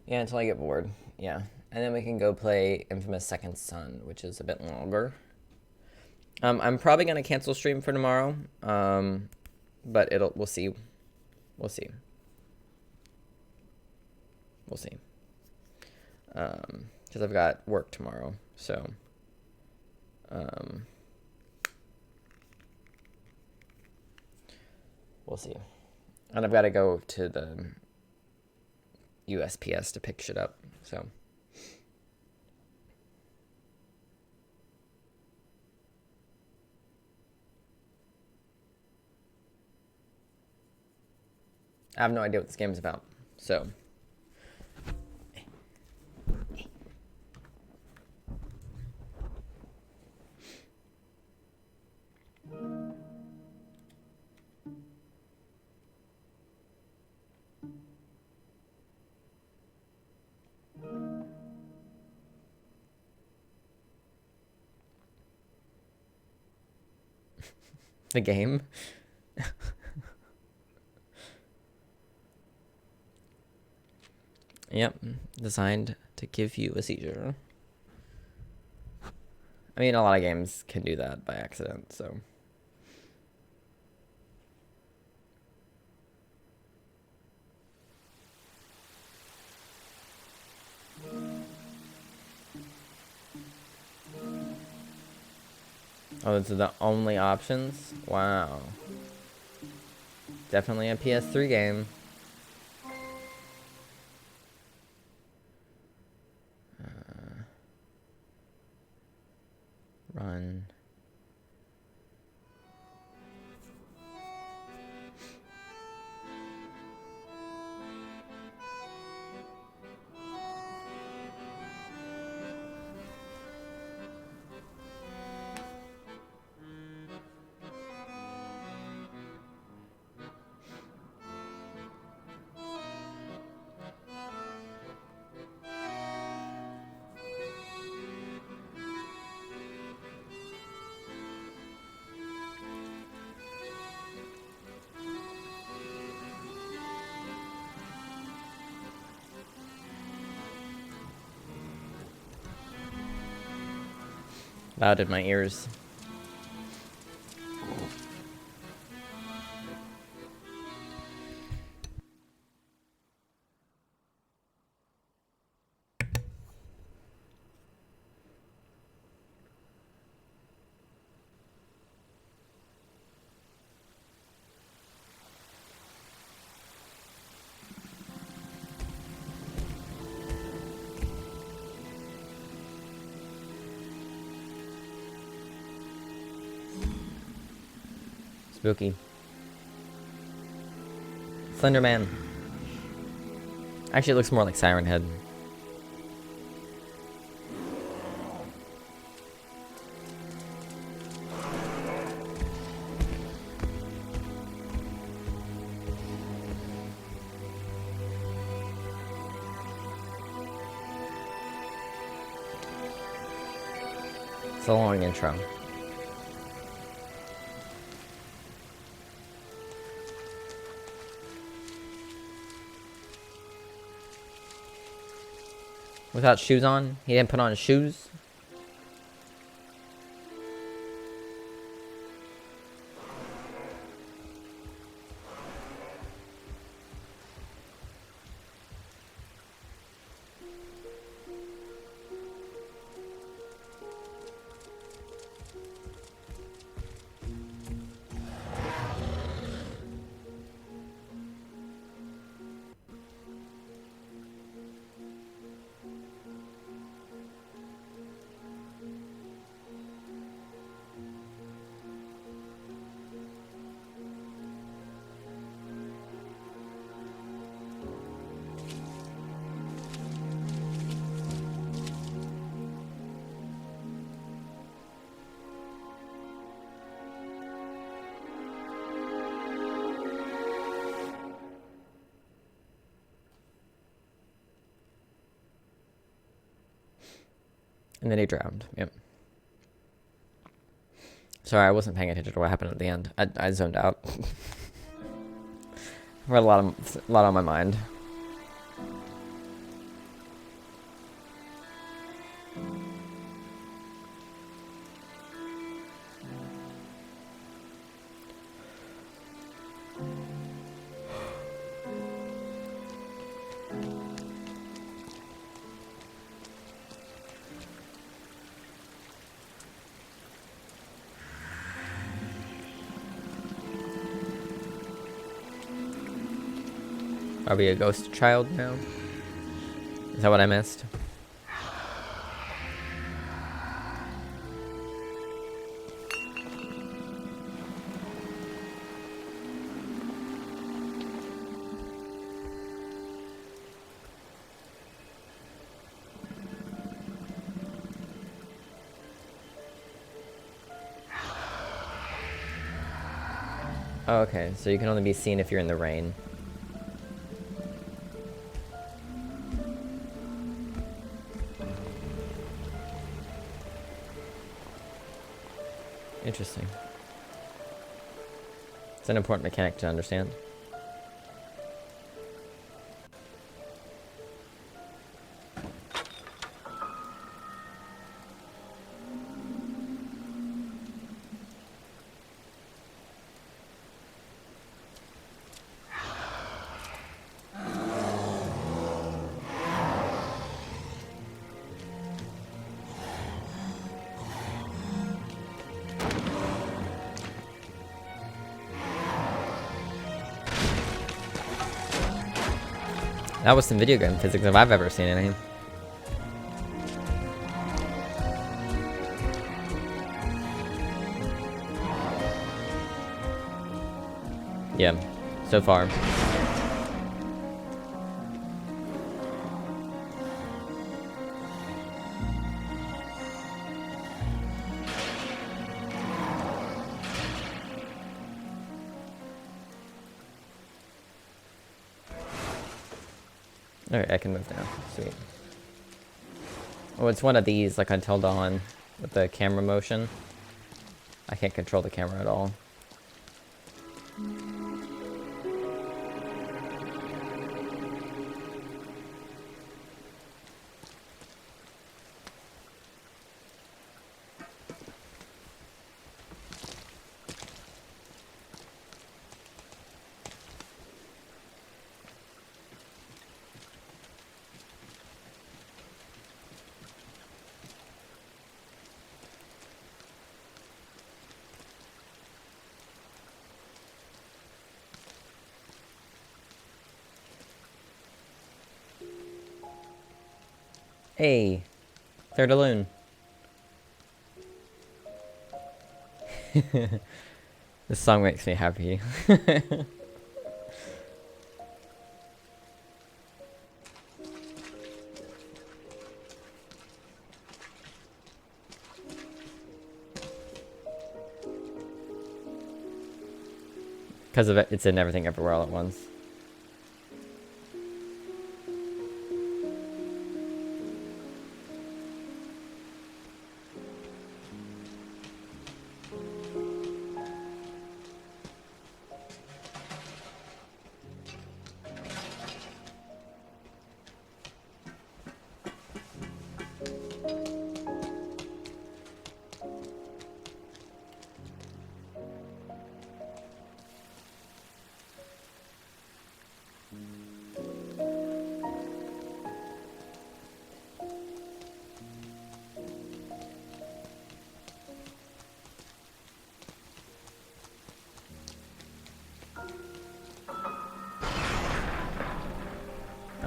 Yeah, until I get bored. Yeah. And then we can go play Infamous Second Son, which is a bit longer. I'm probably gonna cancel stream for tomorrow. But we'll see. We'll see. We'll see. Because I've got work tomorrow, so we'll see. And I've got to go to the USPS to pick shit up, so. I have no idea what this game is about, so. The game. Yep, designed to give you a seizure. I mean, a lot of games can do that by accident, so. Oh, those are the only options? Wow. Definitely a PS3 game. Run. Loud in my ears. Spooky. Slender Man. Actually, it looks more like Siren Head. It's a long intro. Without shoes on? He didn't put on his shoes? And then he drowned. Yep. Sorry, I wasn't paying attention to what happened at the end. I zoned out. I had a lot on my mind. Are we a ghost child now? Is that what I missed? Oh, okay, so you can only be seen if you're in the rain. Interesting. It's an important mechanic to understand. That was some video game physics if I've ever seen anything. Yeah, so far. Alright, I can move now. Sweet. Oh, it's one of these, like Until Dawn, with the camera motion. I can't control the camera at all. Hey, Claire de Lune. This song makes me happy. Because of it, it's in Everything Everywhere All at Once.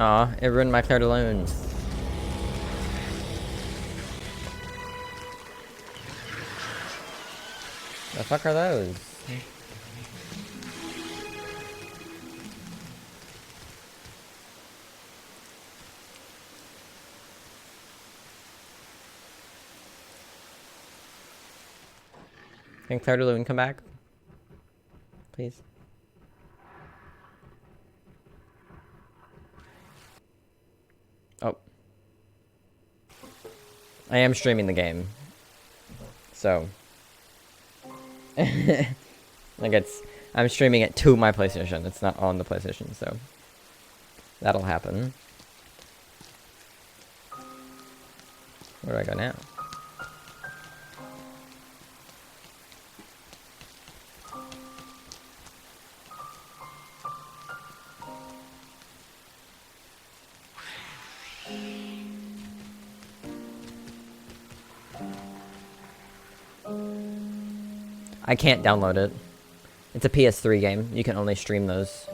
Aw, it ruined my Claire de Lune. The fuck are those? Can Claire de Lune come back? Please. Oh. I am streaming the game. So. Like I'm streaming it to my PlayStation. It's not on the PlayStation, so. That'll happen. Where do I go now? I can't download it. It's a PS3 game. You can only stream those.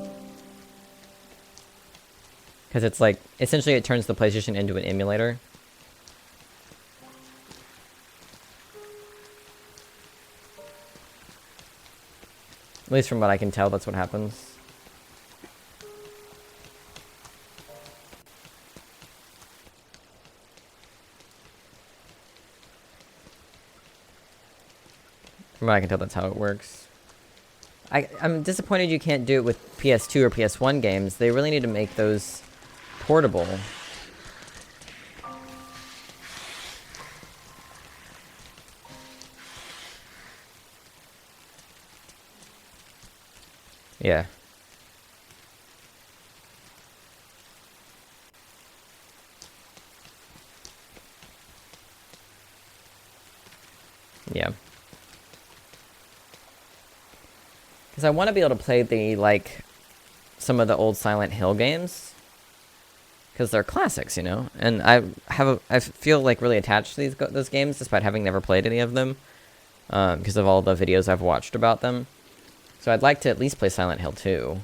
Because it's like, essentially it turns the PlayStation into an emulator. At least from what I can tell, that's what happens. From what I can tell, that's how it works. I'm disappointed you can't do it with PS2 or PS1 games. They really need to make those portable. Yeah. Yeah. Because I want to be able to play the, like, some of the old Silent Hill games. Because they're classics, you know? And I feel, like, really attached to those games, despite having never played any of them. Because of all the videos I've watched about them. So I'd like to at least play Silent Hill 2.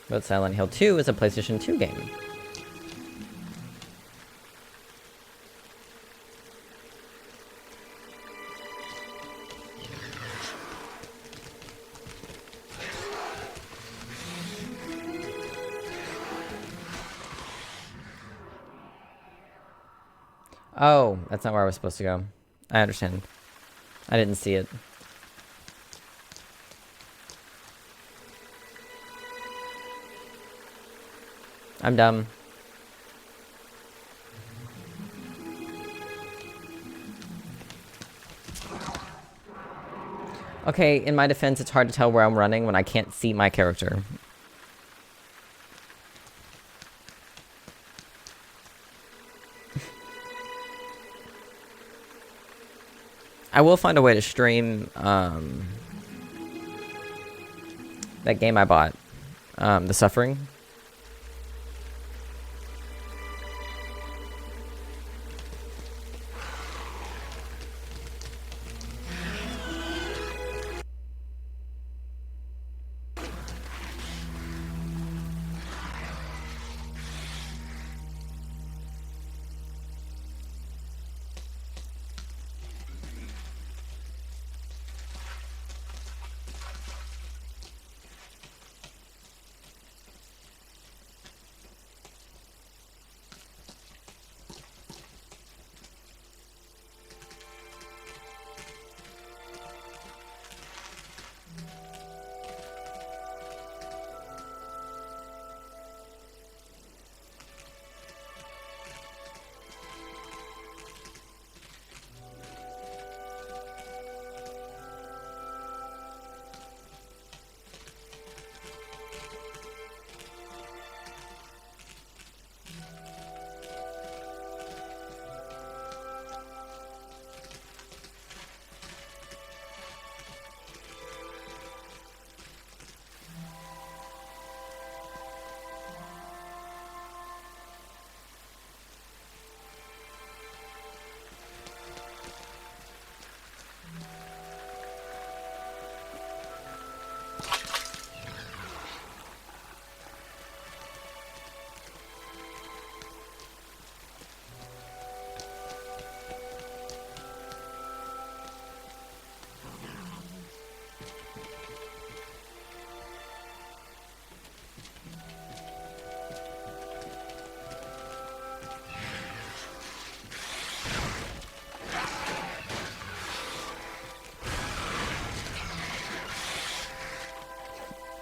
But Silent Hill 2 is a PlayStation 2 game. Oh, that's not where I was supposed to go. I understand. I didn't see it. I'm dumb. Okay, in my defense, it's hard to tell where I'm running when I can't see my character. I will find a way to stream that game I bought, The Suffering.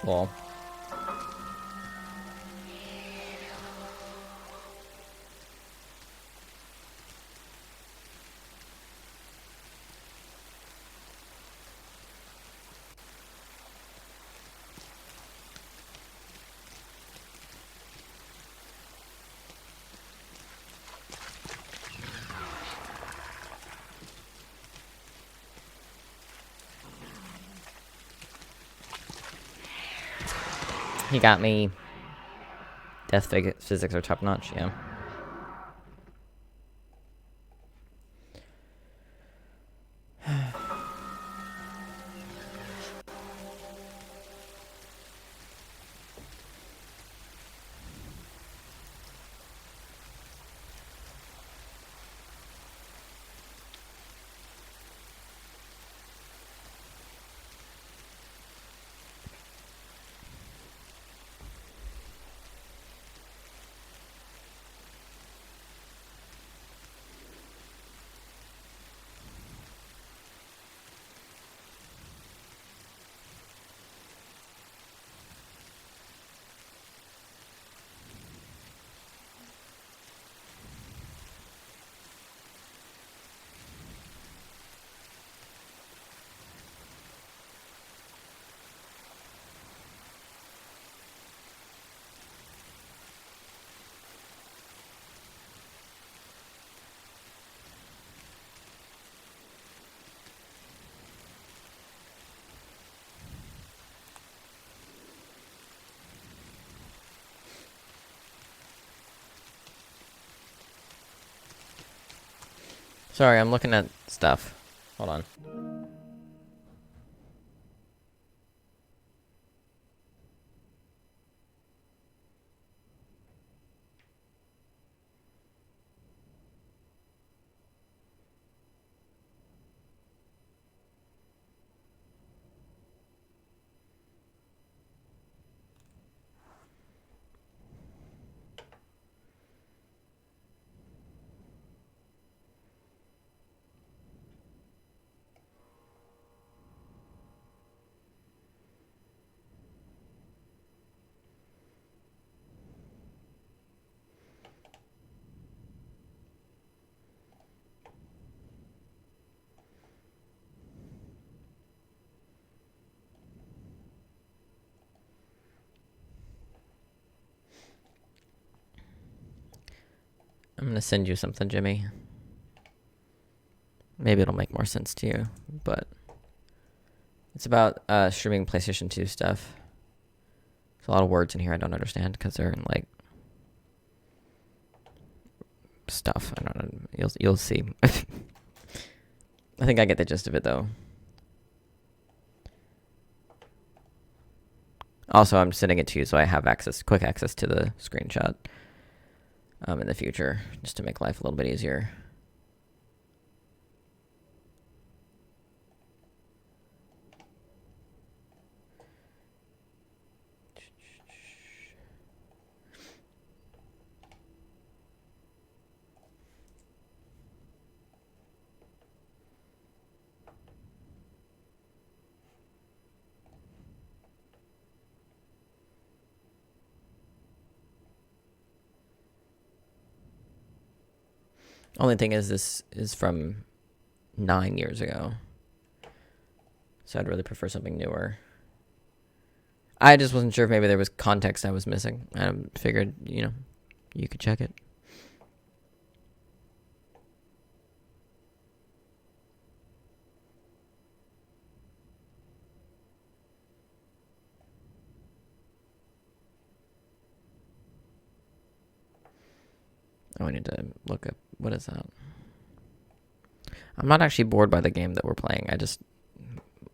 Well. He got me. Death physics are top notch, yeah. Sorry, I'm looking at stuff. Hold on. I'm gonna send you something, Jimmy. Maybe it'll make more sense to you, but it's about streaming PlayStation 2 stuff. There's a lot of words in here I don't understand because they're in like stuff. I don't know. You'll see. I think I get the gist of it though. Also, I'm sending it to you so I have quick access to the screenshot in the future, just to make life a little bit easier. Only thing is, this is from 9 years ago. So I'd really prefer something newer. I just wasn't sure if maybe there was context I was missing. I figured, you could check it. Oh, I need to look up, what is that? I'm not actually bored by the game that we're playing.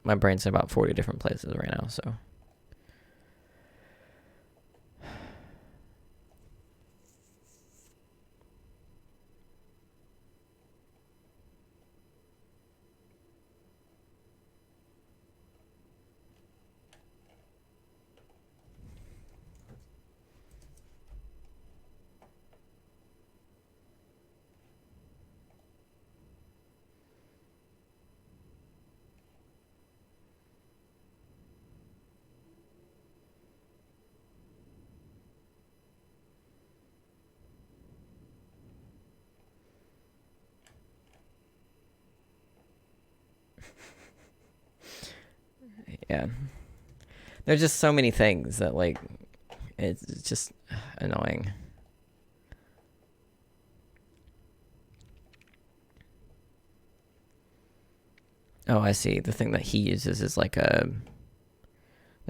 My brain's in about 40 different places right now, so. Yeah. There's just so many things that, like, it's just annoying. Oh, I see. The thing that he uses is like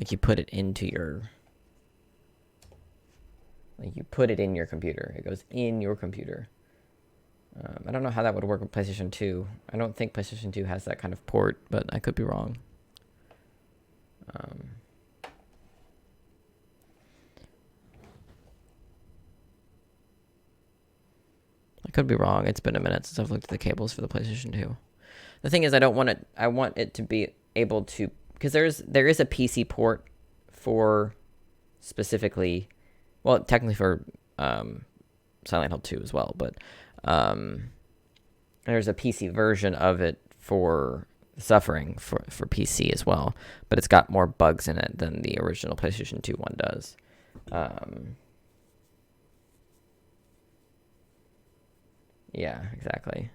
you put it into your Like you put it in your computer. It goes in your computer. I don't know how that would work with PlayStation 2. I don't think PlayStation 2 has that kind of port, but I could be wrong. I could be wrong. It's been a minute since I've looked at the cables for the PlayStation 2. The thing is, I want it to be able to, because there is a PC port for specifically, well, technically for Silent Hill 2 as well, but there's a PC version of it for Suffering for PC as well, but it's got more bugs in it than the original PlayStation 2 one does. Yeah, exactly.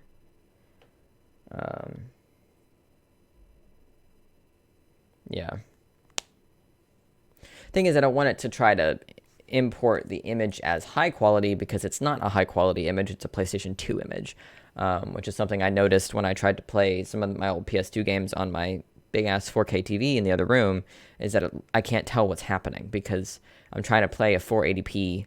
Yeah. Thing is, I don't want it to try to import the image as high quality because it's not a high quality image. It's a PlayStation 2 image, which is something I noticed when I tried to play some of my old PS2 games on my big ass 4K TV in the other room, is that I can't tell what's happening because I'm trying to play a 480p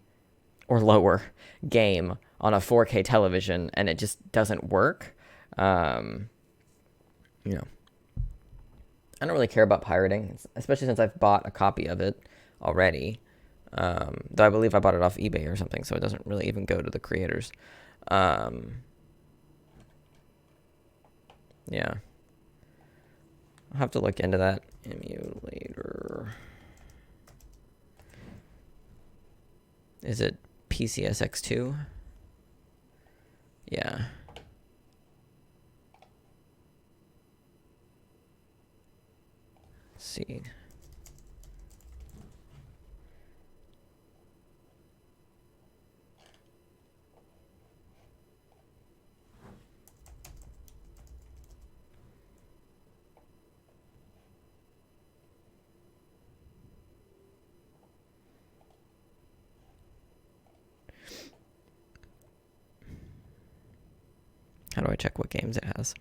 or lower game on a 4K television and it just doesn't work. You know, I don't really care about pirating, especially since I've bought a copy of it already. Though I believe I bought it off eBay or something, so it doesn't really even go to the creators. Yeah. I'll have to look into that emulator. Is it PCSX2? Yeah. Let's see. How do I check what games it has?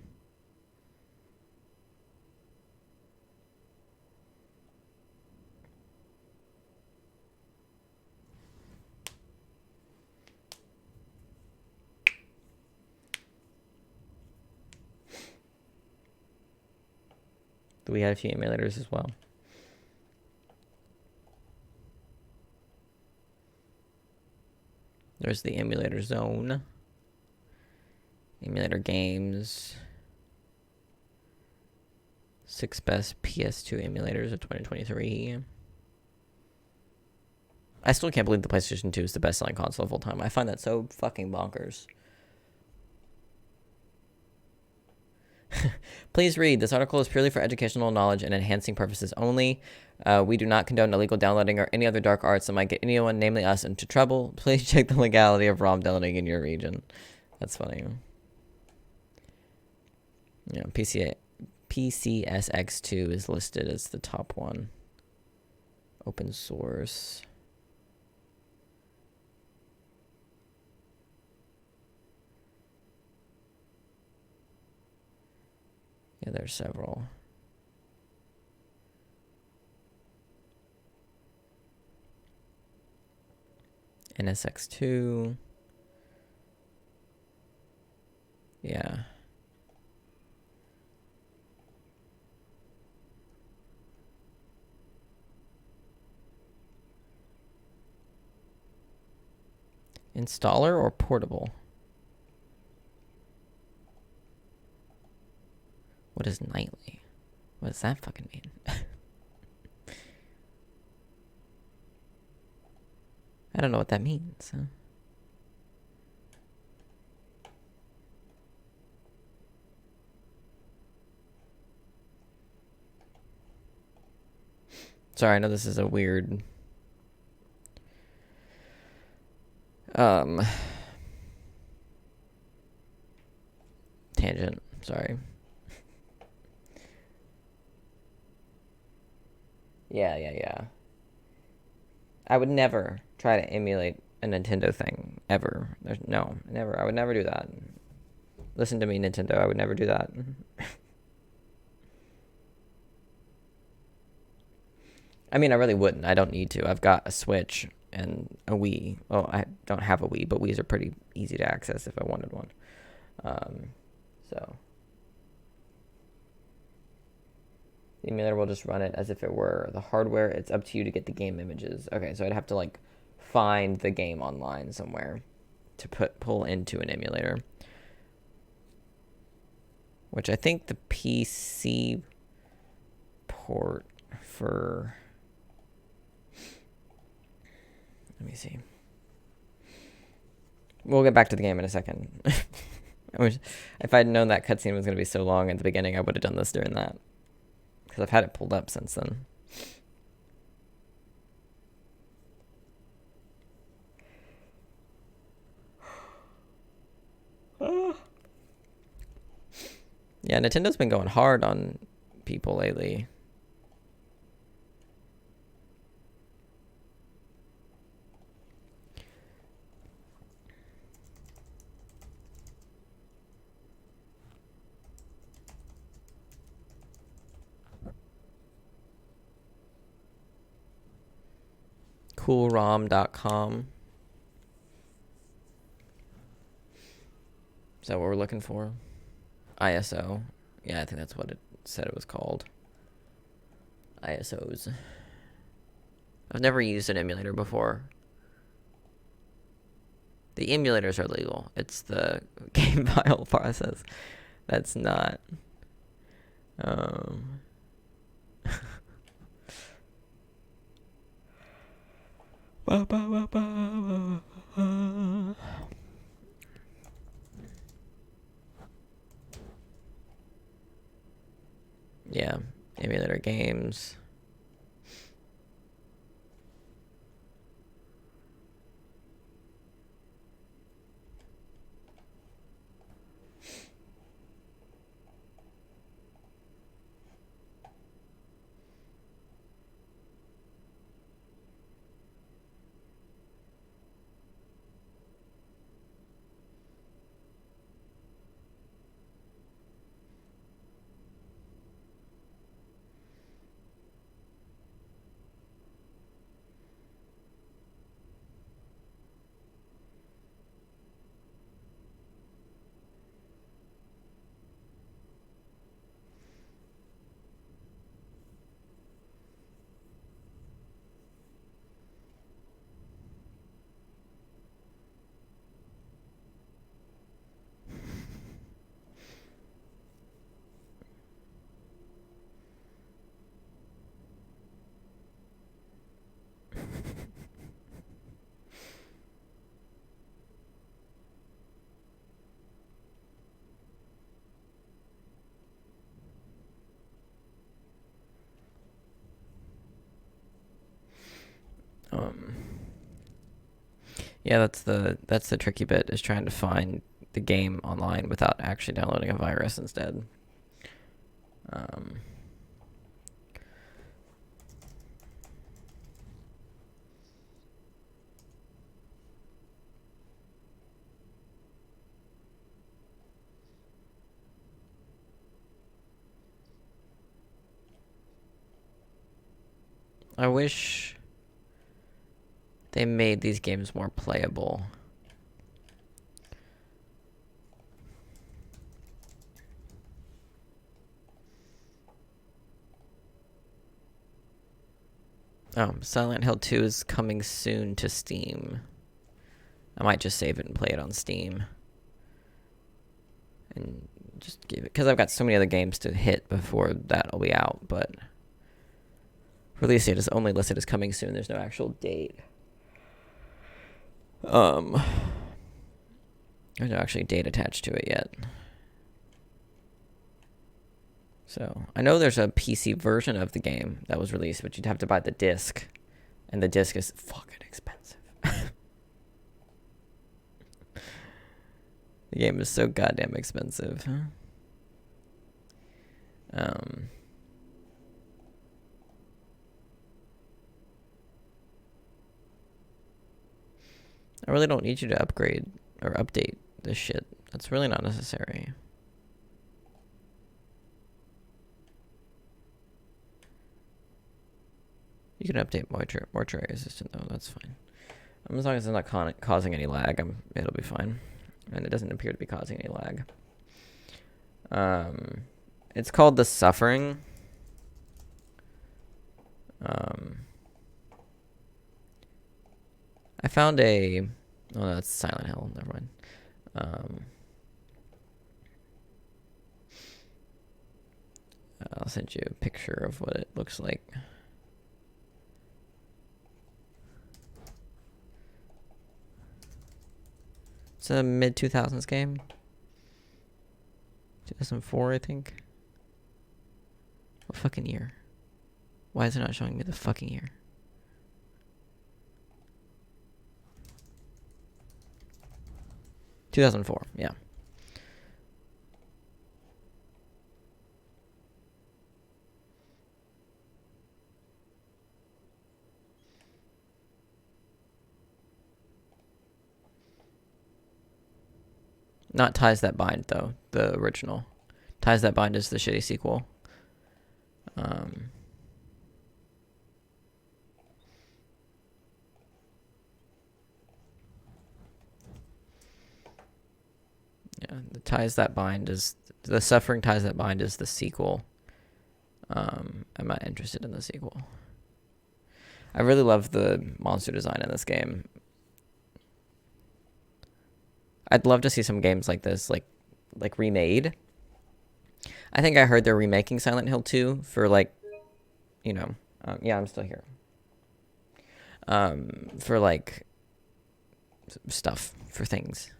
We had a few emulators as well. There's the emulator zone. Emulator games. 6 best PS2 emulators of 2023. I still can't believe the PlayStation 2 is the best-selling console of all time. I find that so fucking bonkers. Please read. This article is purely for educational knowledge and enhancing purposes only. We do not condone illegal downloading or any other dark arts that might get anyone, namely us, into trouble. Please check the legality of ROM downloading in your region. That's funny. Yeah, PCSX2 is listed as the top one. Open source. Yeah, there's several. NSX2. Yeah. Installer or portable? What is nightly? What does that fucking mean? I don't know what that means. Huh? Sorry, I know this is a weird tangent. Sorry. Yeah. I would never try to emulate a Nintendo thing, ever. No, never. I would never do that. Listen to me, Nintendo. I would never do that. I mean, I really wouldn't. I don't need to. I've got a Switch, and a Wii. Well, I don't have a Wii, but Wiis are pretty easy to access if I wanted one. So the emulator will just run it as if it were the hardware. It's up to you to get the game images. Okay, so I'd have to like find the game online somewhere to pull into an emulator. Which I think the PC port for... Let me see. We'll get back to the game in a second. If I'd known that cutscene was going to be so long at the beginning, I would have done this during that. Because I've had it pulled up since then. Yeah, Nintendo's been going hard on people lately. Coolrom.com. Is that what we're looking for? ISO. Yeah, I think that's what it said it was called. ISOs. I've never used an emulator before. The emulators are legal. It's the game file process that's not. Yeah, emulator games. Yeah, that's the tricky bit, is trying to find the game online without actually downloading a virus instead. I wish they made these games more playable. Silent Hill 2 is coming soon to Steam. I might just save it and play it on Steam. And just give it, because I've got so many other games to hit before that'll be out, but release date is only listed as coming soon. There's no actual date. There's no actually date attached to it yet. So, I know there's a PC version of the game that was released, but you'd have to buy the disc. And the disc is fucking expensive. The game is so goddamn expensive. I really don't need you to upgrade or update this shit. That's really not necessary. You can update mortuary assistant though, that's fine. As long as it's not causing any lag, it'll be fine. And it doesn't appear to be causing any lag. It's called The Suffering. I found a... Oh, no, that's Silent Hill. Never mind. I'll send you a picture of what it looks like. It's a mid-2000s game. 2004, I think. What fucking year? Why is it not showing me the fucking year? ...2004, yeah. Not Ties That Bind, though. The original. Ties That Bind is the shitty sequel. Yeah, the Ties That Bind is... The Suffering Ties That Bind is the sequel. I'm not interested in the sequel. I really love the monster design in this game. I'd love to see some games like this, like remade. I think I heard they're remaking Silent Hill 2 for yeah, I'm still here. For stuff, for things.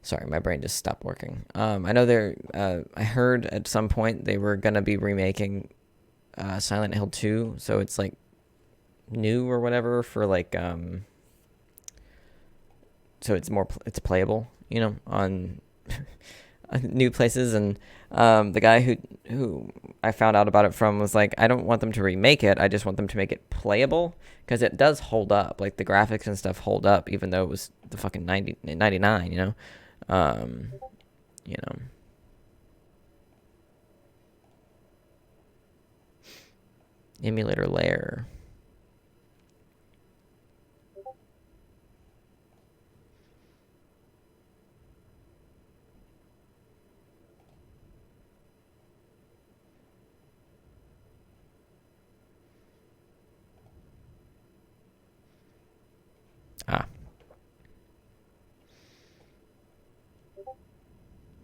Sorry, my brain just stopped working. I know I heard at some point they were gonna be remaking Silent Hill 2, so it's like new or whatever for so it's playable, on new places. And the guy who I found out about it from was like, I don't want them to remake it, I just want them to make it playable, because it does hold up. Like, the graphics and stuff hold up, even though it was the fucking 99, Emulator layer.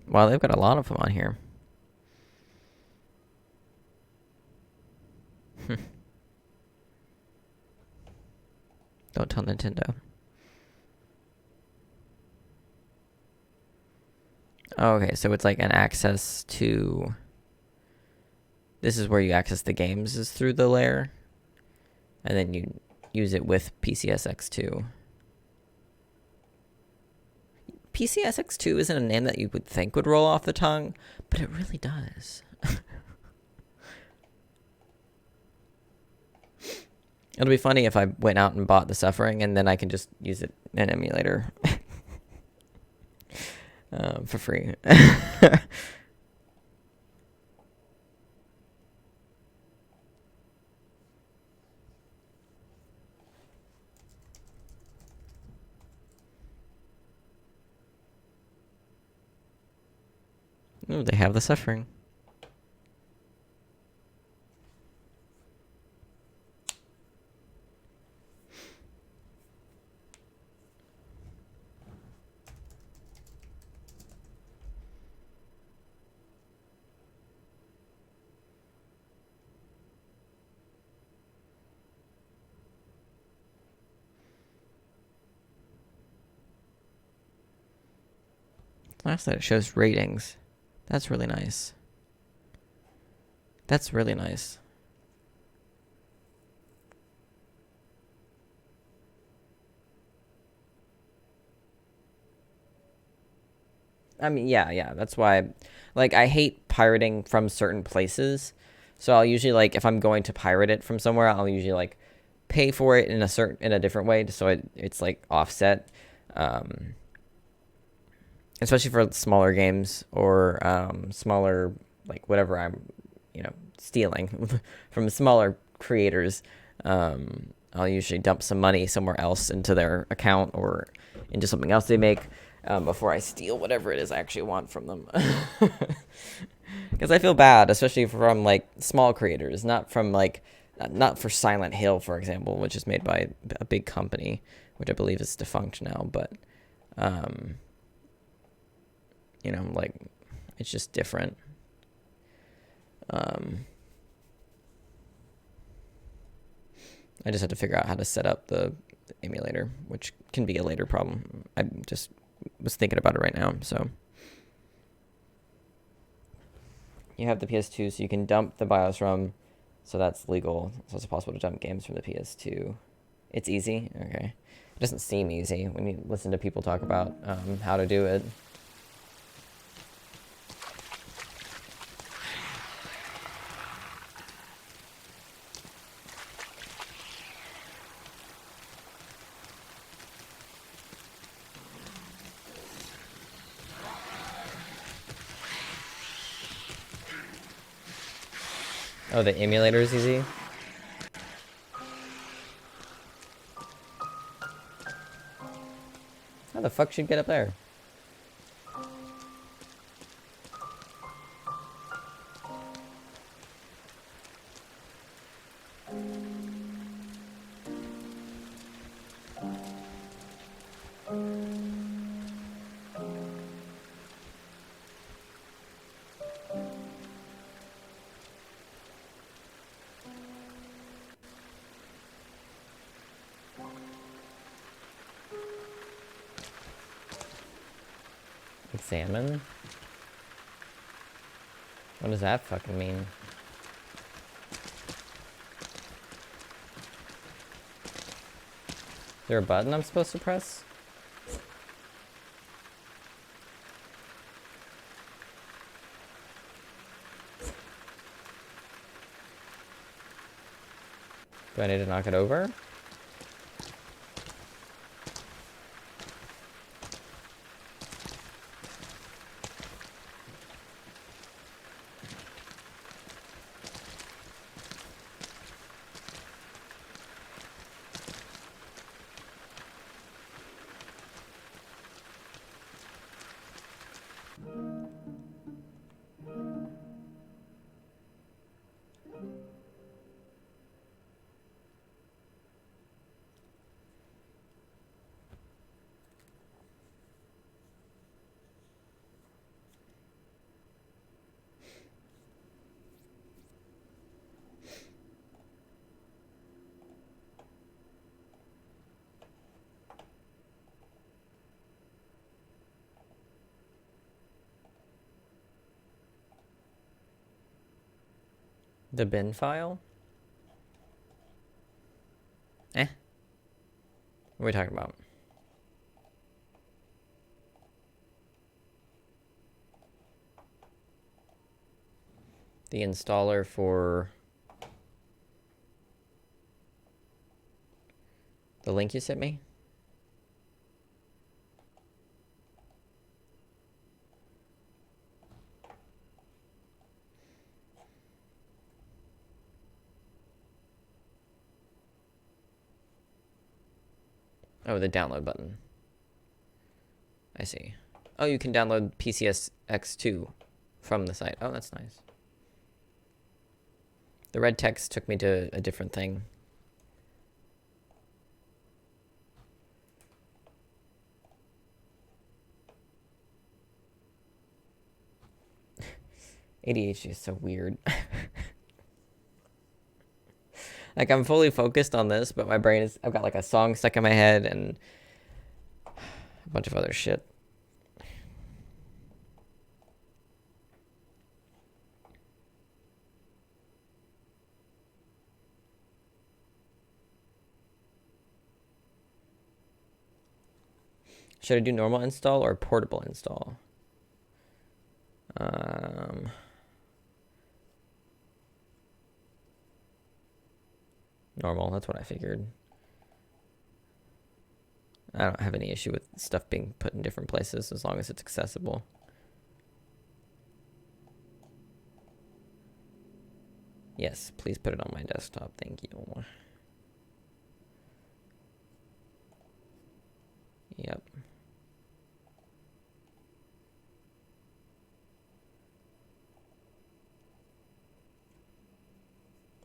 Wow, they've got a lot of them on here. Don't tell Nintendo. Oh, okay, so it's like an access to... This is where you access the games, is through the layer. And then you use it with PCSX2. PCSX2 isn't a name that you would think would roll off the tongue, but it really does. It'll be funny if I went out and bought The Suffering, and then I can just use it in an emulator for free. Ooh, they have The Suffering. Last night it shows ratings. That's really nice. That's really nice. I mean, yeah. That's why, I hate pirating from certain places. So I'll usually, if I'm going to pirate it from somewhere, I'll usually, pay for it in a different way, so it's offset. Especially for smaller games or smaller, whatever I'm, stealing from smaller creators, I'll usually dump some money somewhere else into their account or into something else they make before I steal whatever it is I actually want from them. Because I feel bad, especially from like small creators, not for Silent Hill, for example, which is made by a big company, which I believe is defunct now. But like it's just different. I just have to figure out how to set up the emulator, which can be a later problem. I just was thinking about it right now. So you have the PS2, so you can dump the BIOS ROM, so that's legal. So it's possible to dump games from the PS2. It's easy? Okay. It doesn't seem easy when you listen to people talk about how to do it. Oh, the emulator is easy? How the fuck should you get up there? Examine? What does that fucking mean? Is there a button I'm supposed to press? Do I need to knock it over? The bin file? What are we talking about? The installer for the link you sent me? Oh, the download button. I see. Oh, you can download PCSX2 from the site. Oh, that's nice. The red text took me to a different thing. ADHD is so weird. Like, I'm fully focused on this, but my brain is... I've got, like, a song stuck in my head and a bunch of other shit. Should I do normal install or portable install? Normal, that's what I figured. I don't have any issue with stuff being put in different places as long as it's accessible. Yes, please put it on my desktop. Thank you. Yep.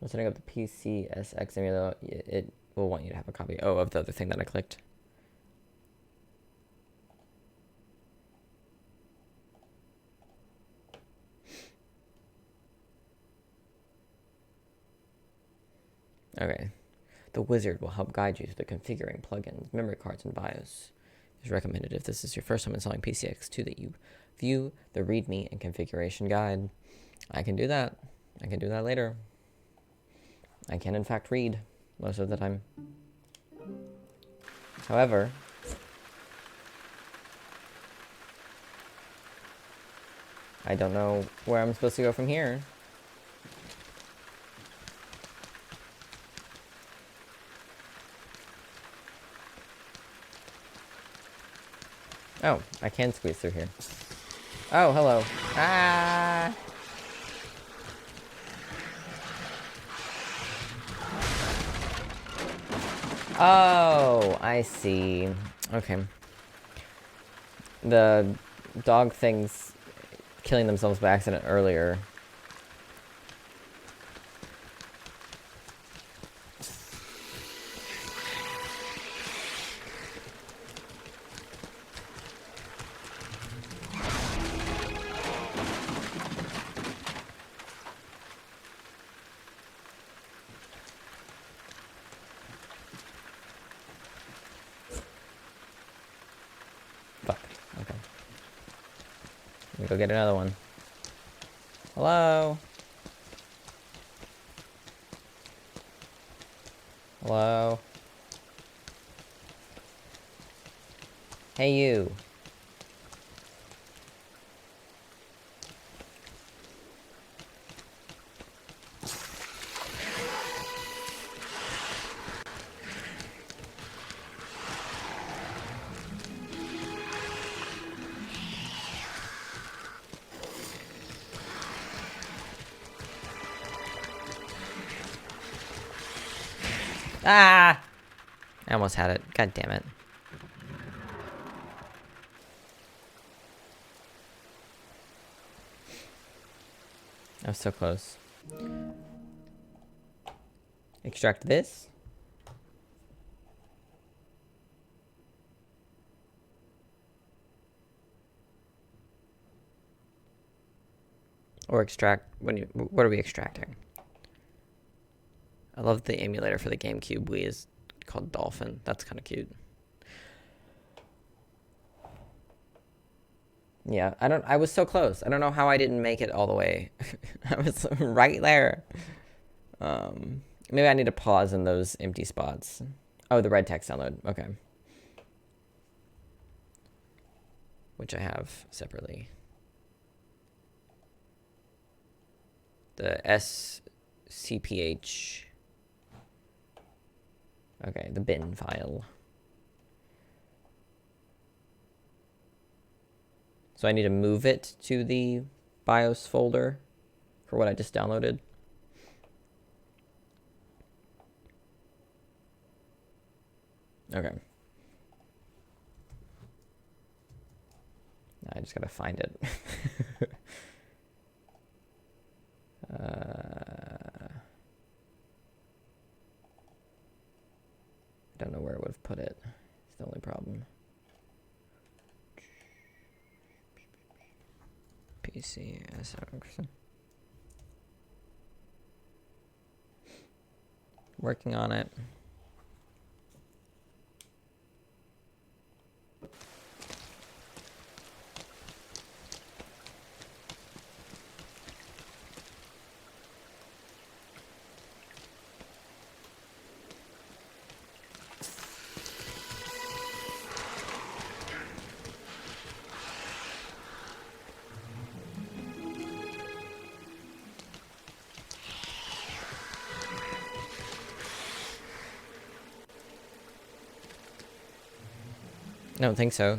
I'm setting up the PCSX emulator. It will want you to have a copy. Oh, of the other thing that I clicked. Okay. The wizard will help guide you through the configuring plugins, memory cards, and BIOS. It is recommended if this is your first time installing PCX2 that you view the README and configuration guide. I can do that. I can do that later. I can, in fact, read most of the time. However, I don't know where I'm supposed to go from here. Oh, I can squeeze through here. Oh, hello. Ah! Oh, I see. Okay. The dog things killing themselves by accident earlier. Fuck. Okay. Let me go get another one. Hello? Hello? Hey, you. Ah! I almost had it. God damn it. I was so close. Extract this. Or extract... what are we extracting? I love the emulator for the GameCube Wii is called Dolphin. That's kind of cute. Yeah, I was so close. I don't know how I didn't make it all the way. I was right there. Maybe I need to pause in those empty spots. Oh, the red text download. Okay. Which I have separately. The SCPH. Okay, the bin file. So I need to move it to the BIOS folder for what I just downloaded. Okay. I just gotta find it. I don't know where I would have put it. It's the only problem. PCSX. Working on it. I don't think so.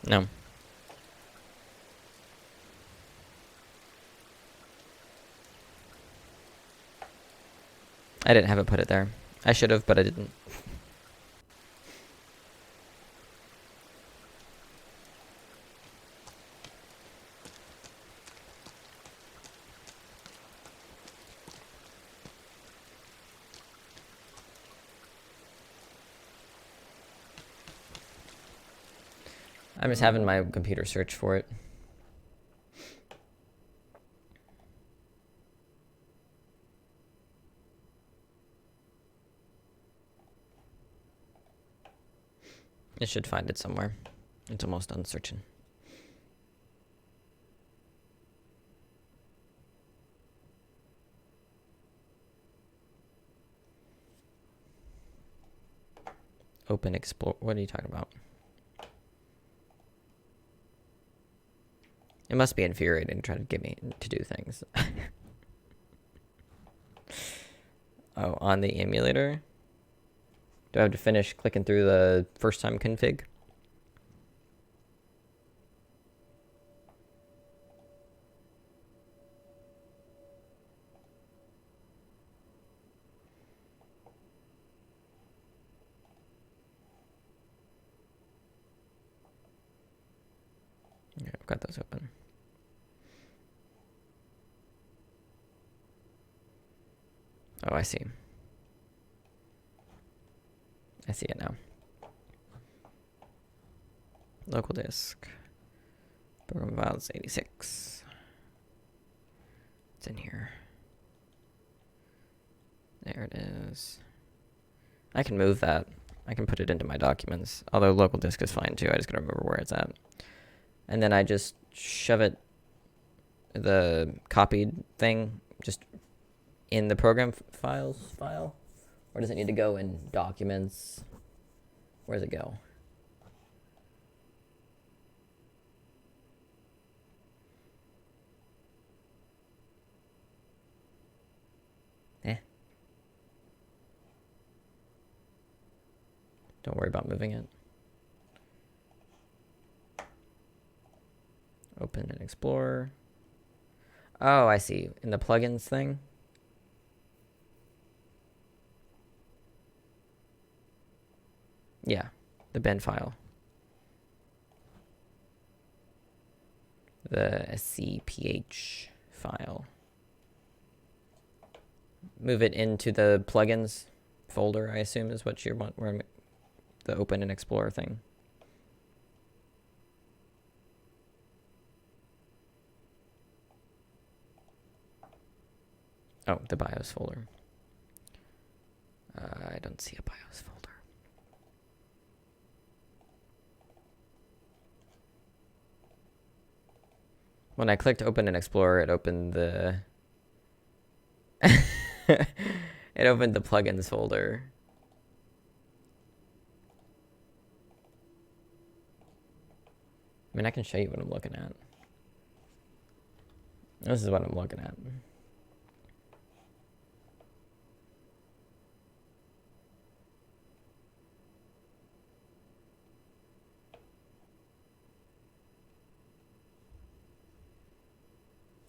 No. I didn't have it put it there. I should have, but I didn't. I'm just having my computer search for it. It should find it somewhere. It's almost done searching. Open explore. What are you talking about? It must be infuriating to try to get me to do things. Oh, on the emulator? Do I have to finish clicking through the first time config? Yeah, I've got those open. Oh, I see. I see it now. Local disk. Program files 86. It's in here. There it is. I can move that. I can put it into my documents. Although local disk is fine too. I just gotta remember where it's at. And then I just shove it, the copied thing, just in the program files file? Or does it need to go in documents? Where does it go? Don't worry about moving it. Open and explore. Oh, I see. In the plugins thing. Yeah, the bin file. The scph file. Move it into the plugins folder, I assume is what you want, where the open and explore thing. Oh, the BIOS folder. I don't see a BIOS folder. When I clicked open and explore, it opened the it opened the plugins folder. I mean, I can show you what I'm looking at. This is what I'm looking at.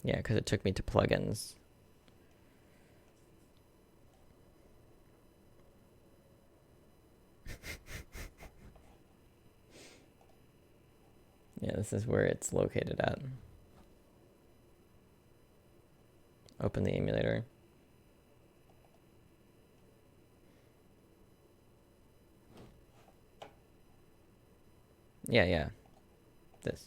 Yeah, because it took me to plugins. Yeah, this is where it's located at. Open the emulator. Yeah. This.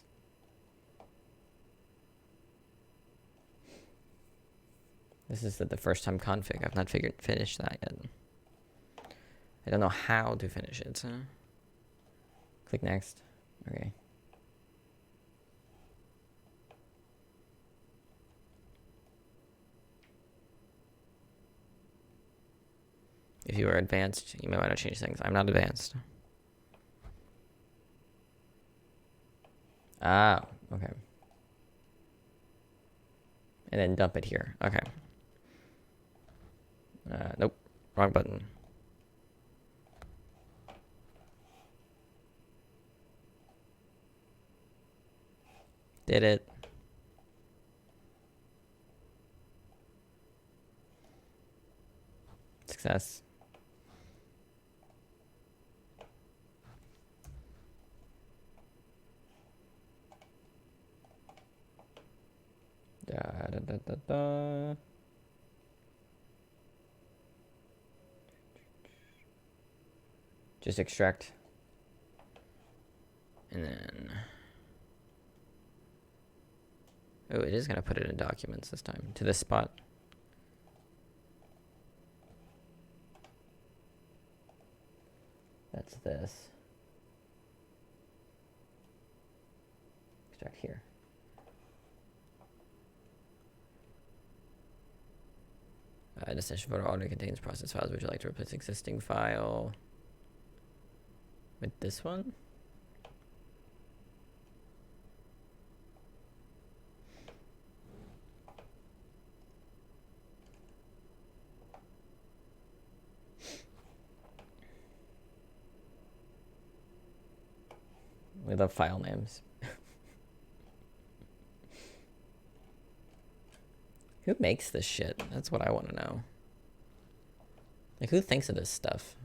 This is the first time config. I've not finished that yet. I don't know how to finish it. So. Click next. Okay. If you are advanced, you may want to change things. I'm not advanced. Ah, okay. And then dump it here. Okay. Nope. Wrong button. Did it. Success. Da, da, da, da, da. Just extract. And then... Oh, it is going to put it in documents this time. To this spot. That's this. Extract here. Destination photo already contains process files. Would you like to replace existing file with this one? We love file names. Who makes this shit? That's what I want to know. Like, who thinks of this stuff?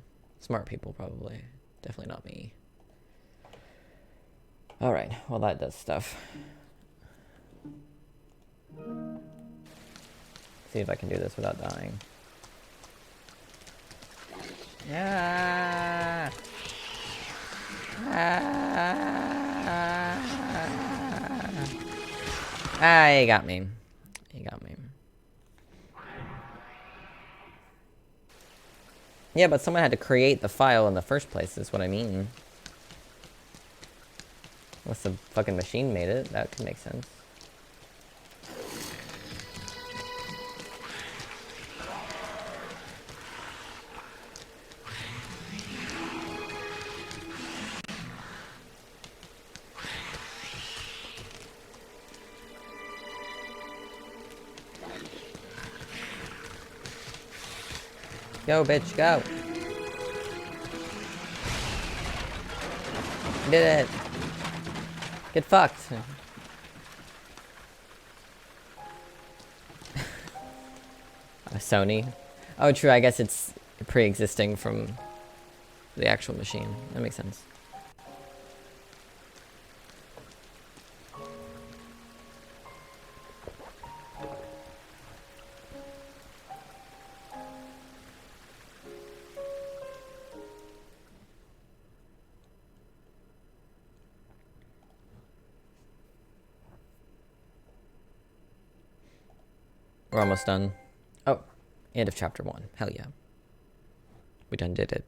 Smart people, probably. Definitely not me. Alright, well that does stuff. See if I can do this without dying. Yeah. Ah, he got me. He got me. Yeah, but someone had to create the file in the first place, is what I mean. Unless the fucking machine made it, that could make sense. Go, bitch, go. You did it. Get fucked. Sony. Oh, true. I guess it's pre-existing from the actual machine. That makes sense. We're almost done. Oh, end of chapter 1. Hell yeah. We done did it.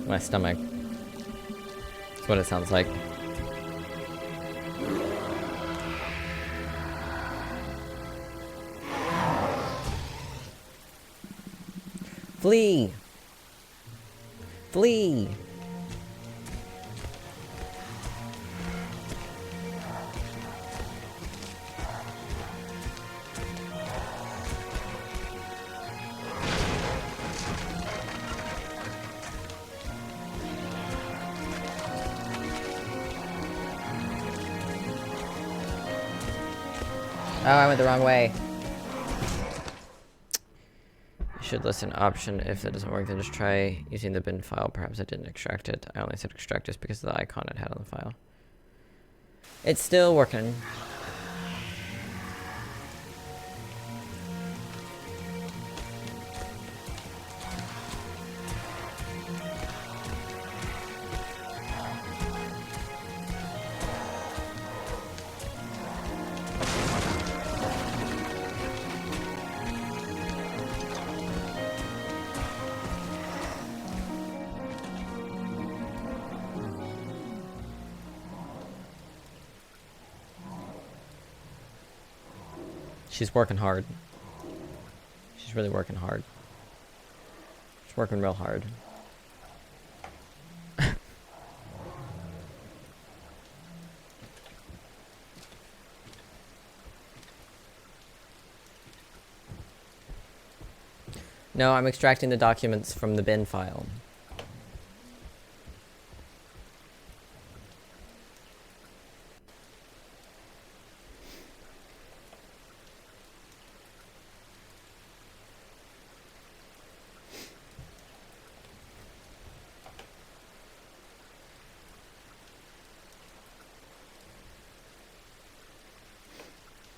My stomach. That's what it sounds like. Flee! Flee! Oh, I went the wrong way. Should listen option. If that doesn't work, then just try using the bin file. Perhaps I didn't extract it. I only said extract just because of the icon it had on the file. It's still working. She's working hard. She's really working hard. She's working real hard. No, I'm extracting the documents from the bin file.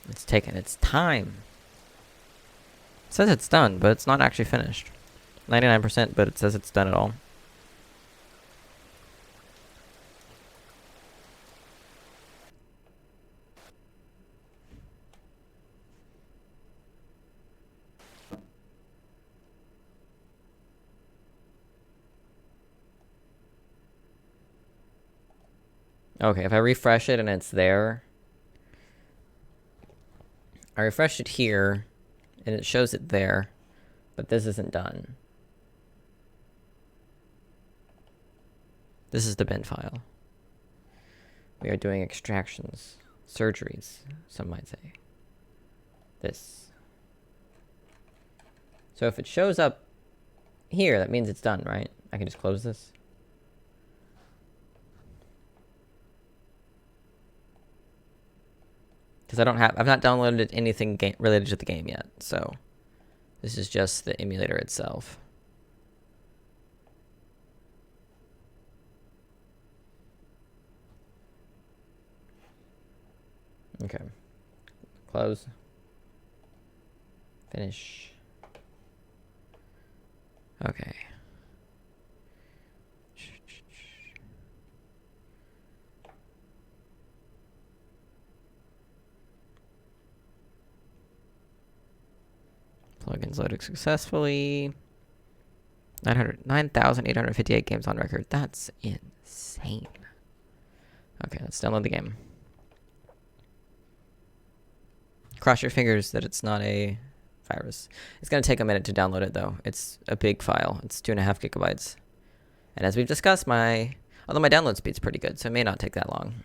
It's taken its time. It says it's done, but it's not actually finished. 99%, but it says it's done at all. Okay, if I refresh it and it's there, I refreshed it here, and it shows it there, but this isn't done. This is the bin file. We are doing extractions, surgeries, some might say. This. So if it shows up here, that means it's done, right? I can just close this. Because I've not downloaded anything related to the game yet, so this is just the emulator itself. Okay. Close. Finish. Okay. Plugins loaded successfully. 9,858 games on record. That's insane. Okay, let's download the game. Cross your fingers that it's not a virus. It's going to take a minute to download it, though. It's a big file. It's 2.5 gigabytes. And as we've discussed, although my download speed's pretty good, so it may not take that long.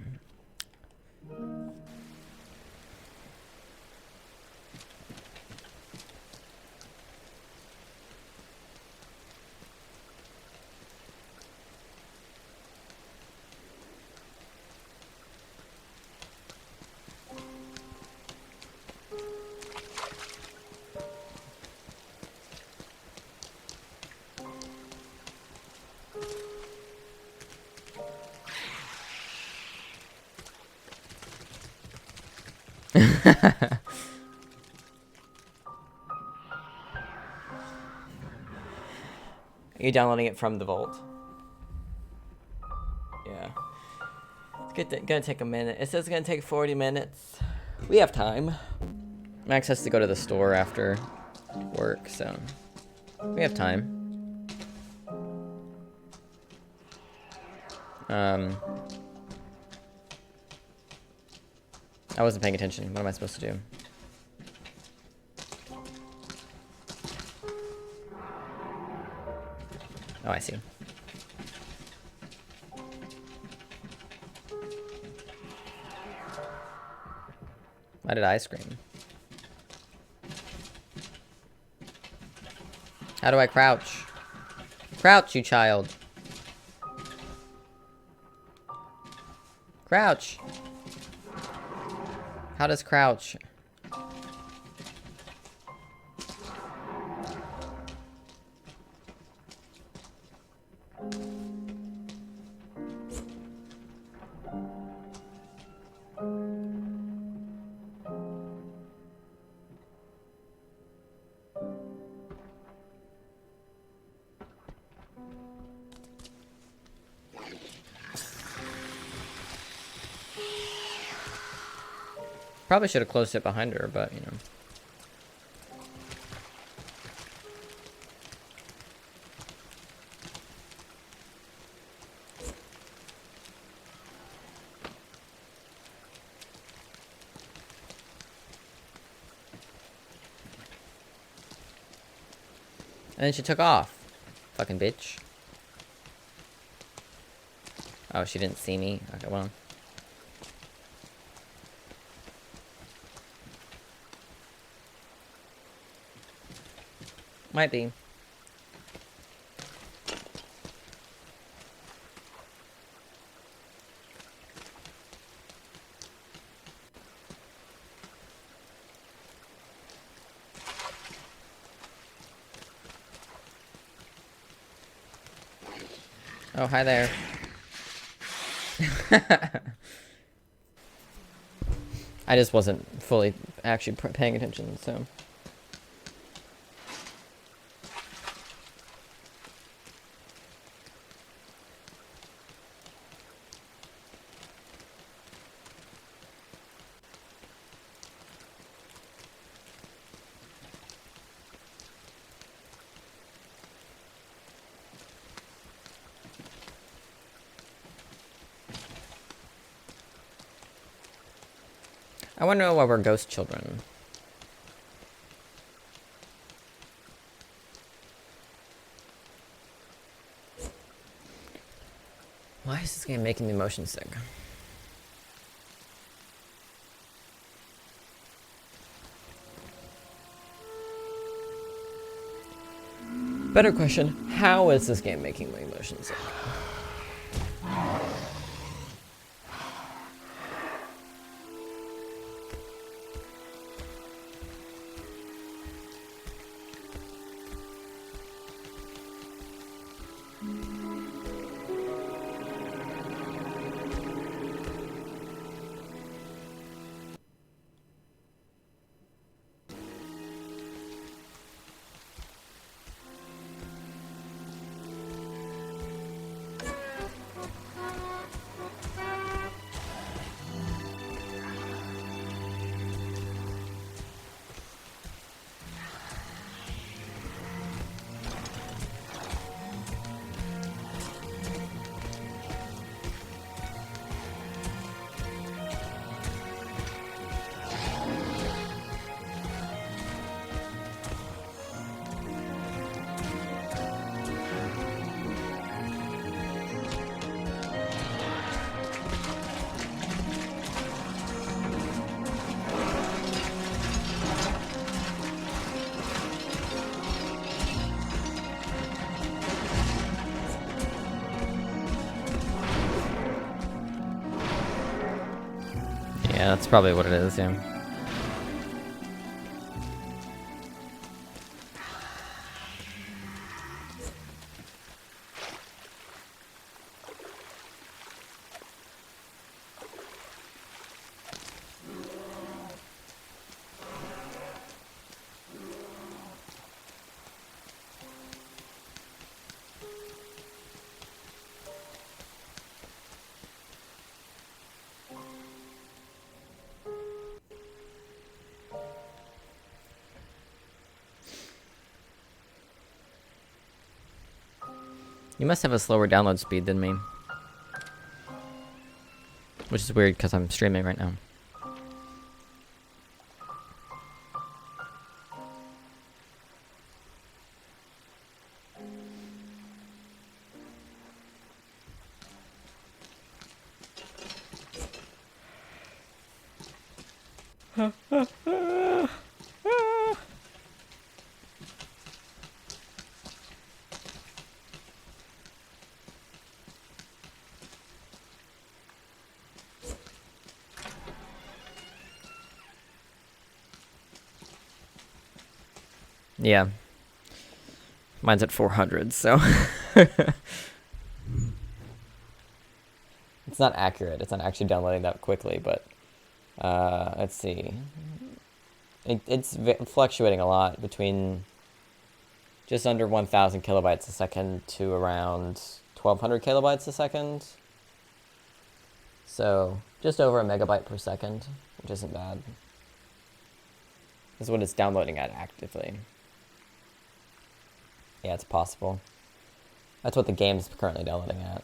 Are you downloading it from the vault? Yeah. It's gonna take a minute. It says it's gonna take 40 minutes. We have time. Max has to go to the store after work, so we have time. I wasn't paying attention. What am I supposed to do? Oh, I see. Why did I scream? How do I crouch? Crouch, you child. Crouch. How does crouch? Probably should have closed it behind her, but you know. And then she took off. Fucking bitch. Oh, she didn't see me? Okay, well. Might be. Oh, hi there. I just wasn't fully actually paying attention, so. I want to know why we're ghost children. Why is this game making me motion sick? Better question, how is this game making me motion sick? Yeah, that's probably what it is, yeah. You must have a slower download speed than me. Which is weird because I'm streaming right now. Yeah. Mine's at 400, so. It's not accurate. It's not actually downloading that quickly, but let's see. It's fluctuating a lot between just under 1,000 kilobytes a second to around 1,200 kilobytes a second. So just over a megabyte per second, which isn't bad. This is what it's downloading at actively. Yeah, it's possible. That's what the game's currently downloading at.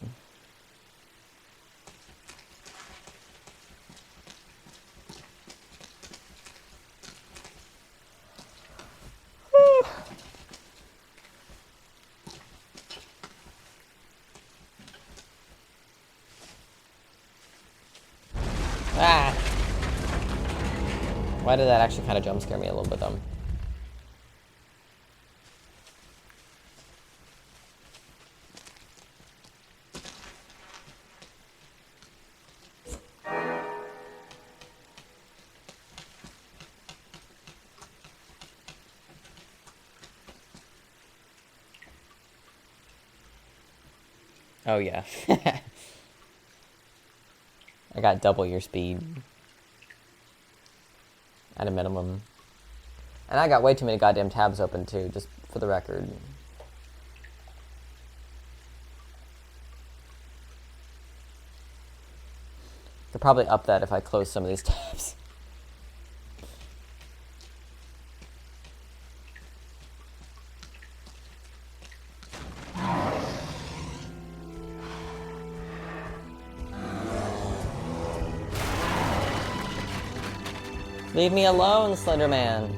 Ah! Why did that actually kind of jump scare me a little bit, though? Oh, yeah. I got double your speed. At a minimum. And I got way too many goddamn tabs open, too, just for the record. Could probably up that if I close some of these tabs. Leave me alone, Slender Man.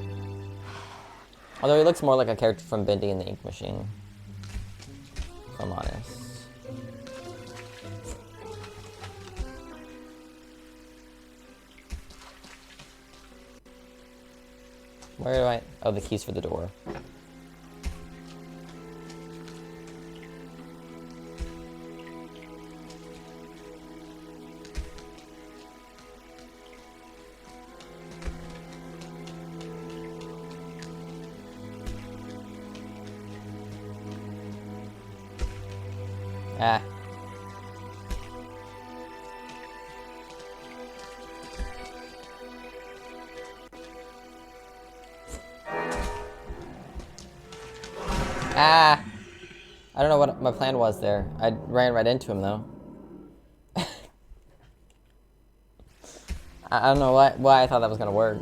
Although he looks more like a character from Bendy and the Ink Machine. If I'm honest. Where do I... Oh, the keys for the door. Ah. Ah! I don't know what my plan was there. I ran right into him, though. I don't know why I thought that was gonna work.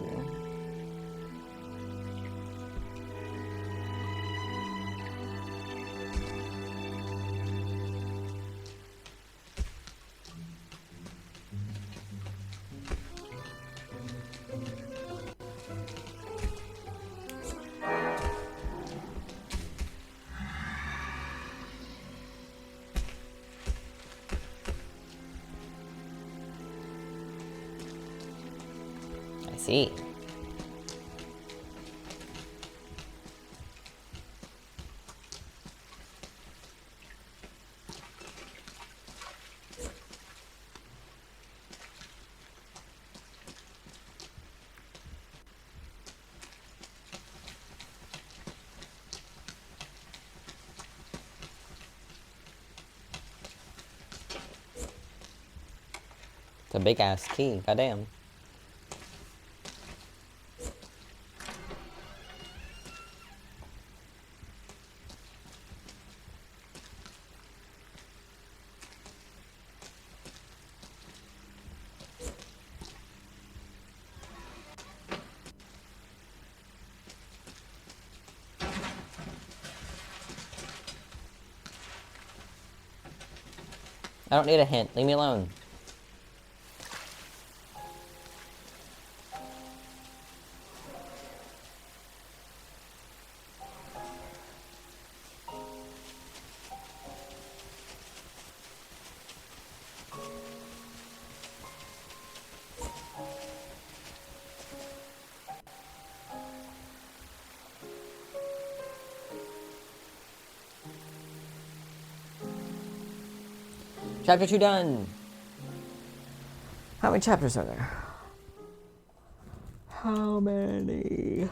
I see. It's a big ass key, goddamn. I don't need a hint. Leave me alone. Chapter 2 done. How many chapters are there? How many?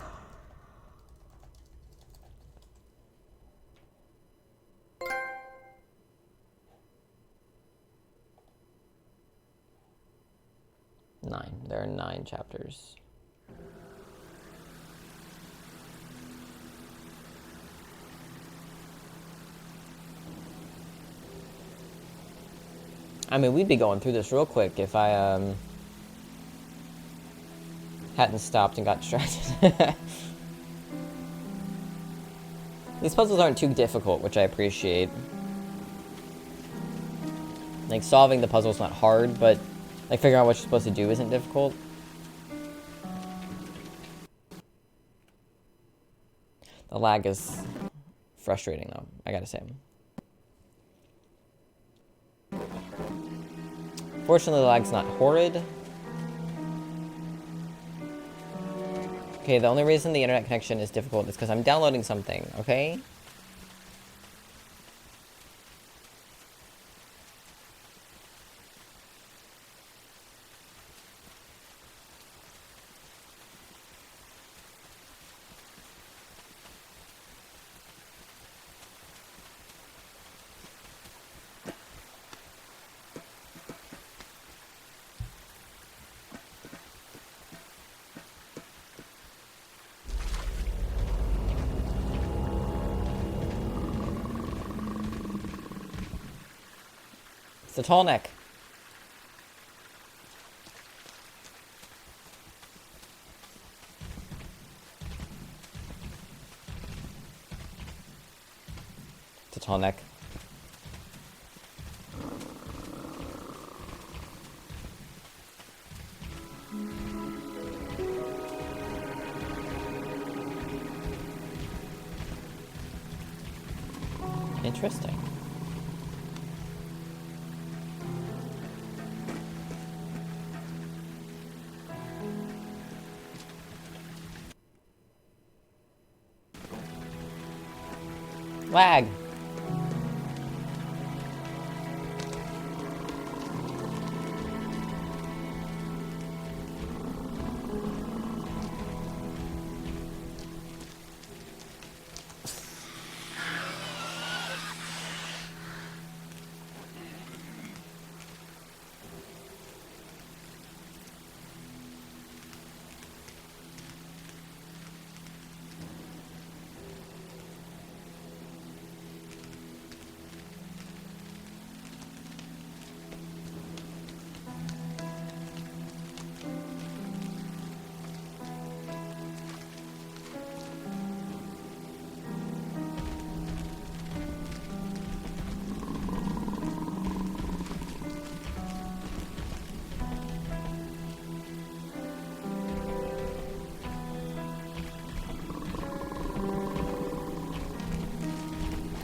Nine. There are 9 chapters. I mean, we'd be going through this real quick if I, hadn't stopped and got distracted. These puzzles aren't too difficult, which I appreciate. Like, solving the puzzle's not hard, but, like, figuring out what you're supposed to do isn't difficult. The lag is frustrating, though, I gotta say. Fortunately, the lag's not horrid. Okay, the only reason the internet connection is difficult is because I'm downloading something, okay? It's a tall neck. It's a tall neck. Interesting. Lag.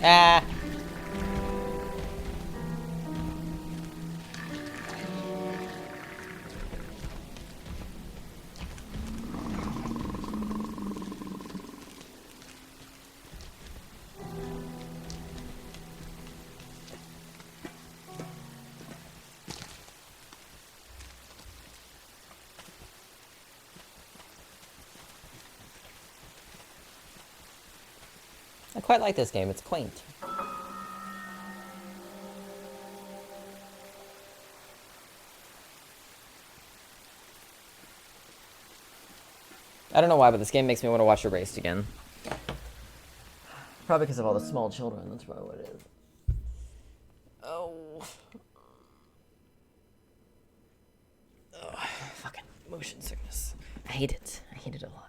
Ah. I quite like this game. It's quaint. I don't know why, but this game makes me want to watch a race again. Probably because of all the small children. That's probably what it is. Oh. Oh, fucking motion sickness. I hate it. I hate it a lot.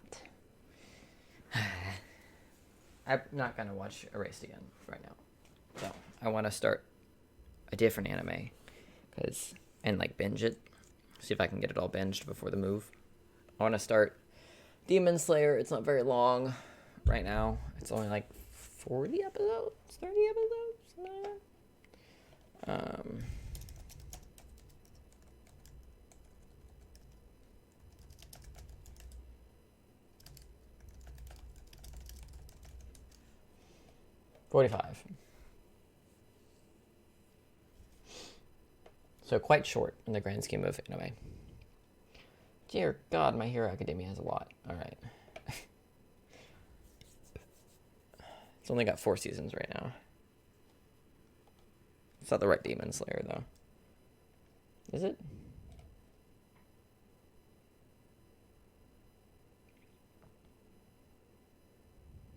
I'm not going to watch Erased again right now. So, I want to start a different anime. And like binge it. See if I can get it all binged before the move. I want to start Demon Slayer. It's not very long right now. It's only like 40 episodes, 30 episodes, something like that. 45. So quite short in the grand scheme of anime. Dear God, My Hero Academia has a lot. All right. It's only got 4 seasons right now. It's not the right Demon Slayer, though. Is it?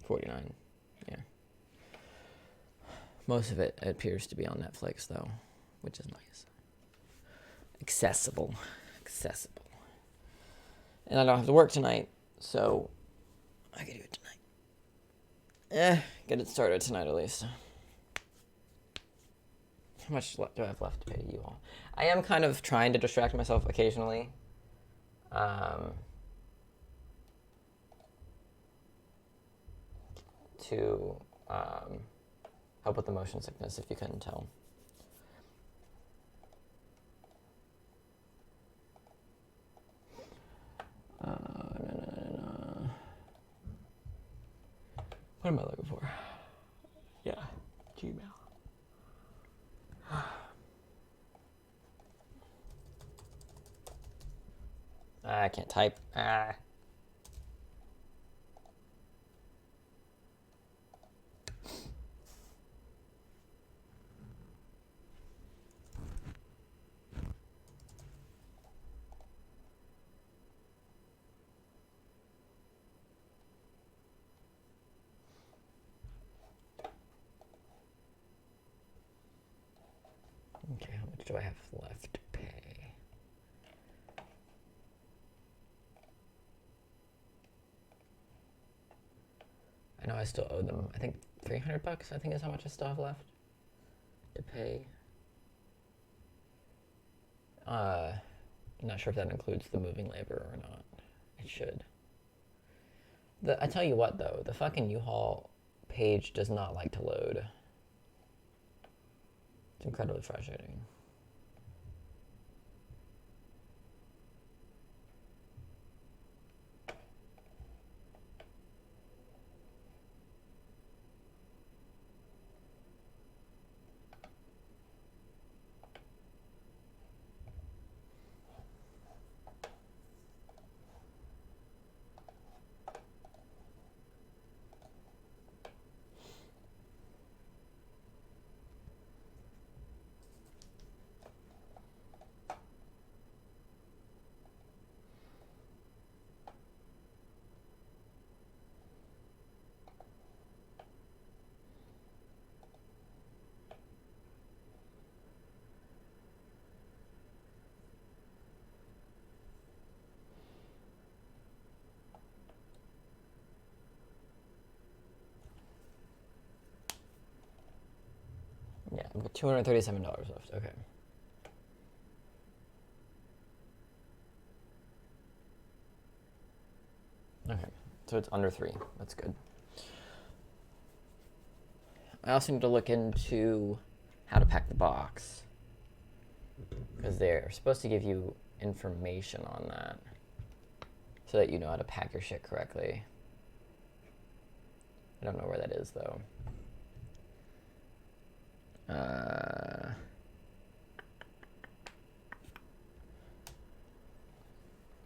$49. Yeah. Most of it appears to be on Netflix, though, which is nice. Accessible. And I don't have to work tonight, so I can do it tonight. Get it started tonight at least. How much do I have left to pay you all? I am kind of trying to distract myself occasionally. To help with the motion sickness, if you couldn't tell. What am I looking for? Yeah, Gmail. I can't type. Okay, how much much do I have left to pay? I know I still owe them, I think $300, I think is how much I still have left to pay. I'm not sure if that includes the moving labor or not. It should. I tell you what though, the fucking U-Haul page does not like to load. It's incredibly frustrating. Yeah, I've got $237 left. Okay. Okay, so it's under 3. That's good. I also need to look into how to pack the box, because they're supposed to give you information on that so that you know how to pack your shit correctly. I don't know where that is though.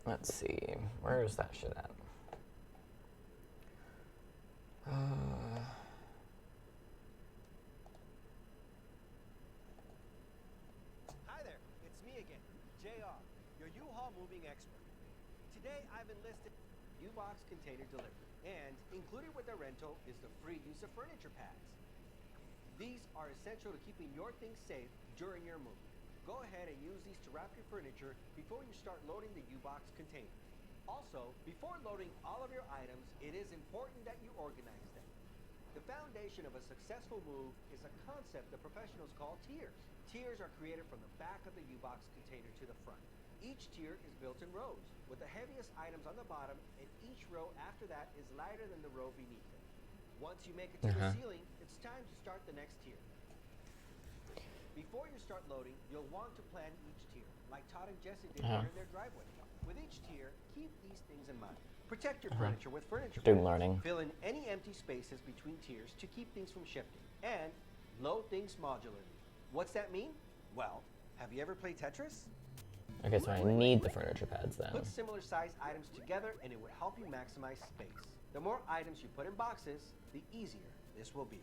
Let's see. Where is that shit at? Hi there, it's me again, JR, your U-Haul moving expert. Today I've enlisted U-Box container delivery, and included with the rental is the free use of furniture pads. These are essential to keeping your things safe during your move. Go ahead and use these to wrap your furniture before you start loading the U-Box container. Also, before loading all of your items, it is important that you organize them. The foundation of a successful move is a concept the professionals call tiers. Tiers are created from the back of the U-Box container to the front. Each tier is built in rows, with the heaviest items on the bottom, and each row after that is lighter than the row beneath it. Once you make it to the ceiling, it's time to start the next tier. Before you start loading, you'll want to plan each tier, like Todd and Jesse did here in their driveway. With each tier, keep these things in mind. Protect your furniture with furniture Student pads. learning. Fill in any empty spaces between tiers to keep things from shifting. And load things modularly. What's that mean? Well, have you ever played Tetris? Okay, so I need the furniture pads then. Put similar sized items together and it will help you maximize space. The more items you put in boxes, the easier this will be.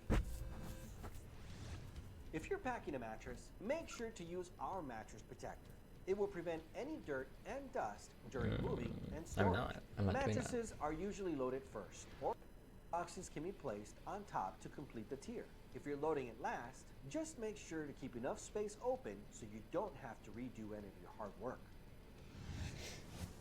If you're packing a mattress, make sure to use our mattress protector. It will prevent any dirt and dust during moving and storage. I'm not doing that. Mattresses are usually loaded first, or boxes can be placed on top to complete the tier. If you're loading it last, just make sure to keep enough space open so you don't have to redo any of your hard work.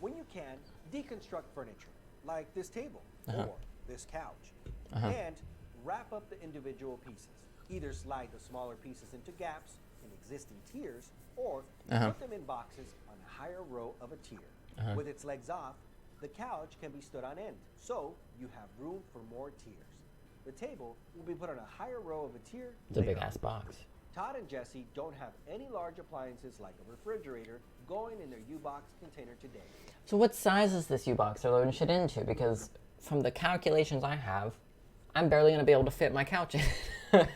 When you can, deconstruct furniture, like this table or this couch, and wrap up the individual pieces. Either slide the smaller pieces into gaps in existing tiers, or put them in boxes on a higher row of a tier. With its legs off, the couch can be stood on end, so you have room for more tiers. The table will be put on a higher row of a tier. It's a big ass box. Todd and Jesse don't have any large appliances like a refrigerator going in their U-Box container today. So what size is this U-Box they're loading shit into? Because from the calculations I have, I'm barely going to be able to fit my couch in.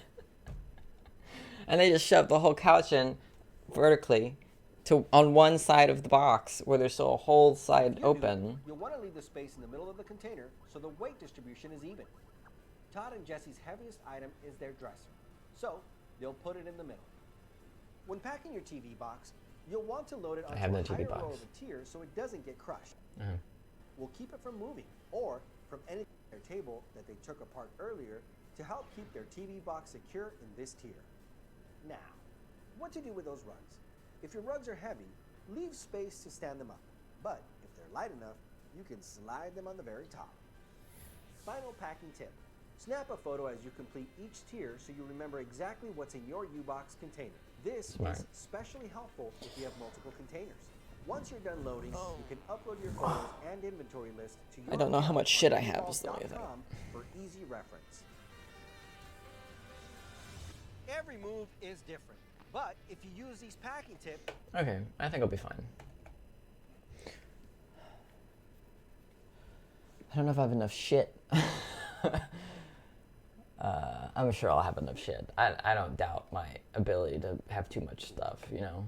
And they just shoved the whole couch in vertically on one side of the box where there's still a whole side open. You'll want to leave the space in the middle of the container so the weight distribution is even. Todd and Jesse's heaviest item is their dresser, so they'll put it in the middle. When packing your TV box, you'll want to load it onto a higher row of a tier so it doesn't get crushed. We'll keep it from moving or from anything on their table that they took apart earlier to help keep their TV box secure in this tier. Now, what to do with those rugs? If your rugs are heavy, leave space to stand them up. But if they're light enough, you can slide them on the very top. Final packing tip. Snap a photo as you complete each tier so you remember exactly what's in your U-Box container. This is especially helpful if you have multiple containers. Once you're done loading, you can upload your photos and inventory list to your I don't know how much shit I have is the only thing. For easy reference. Every move is different, but if you use these packing tips... Okay, I think I'll be fine. I don't know if I have enough shit. I'm sure I'll have enough shit. I don't doubt my ability to have too much stuff, you know?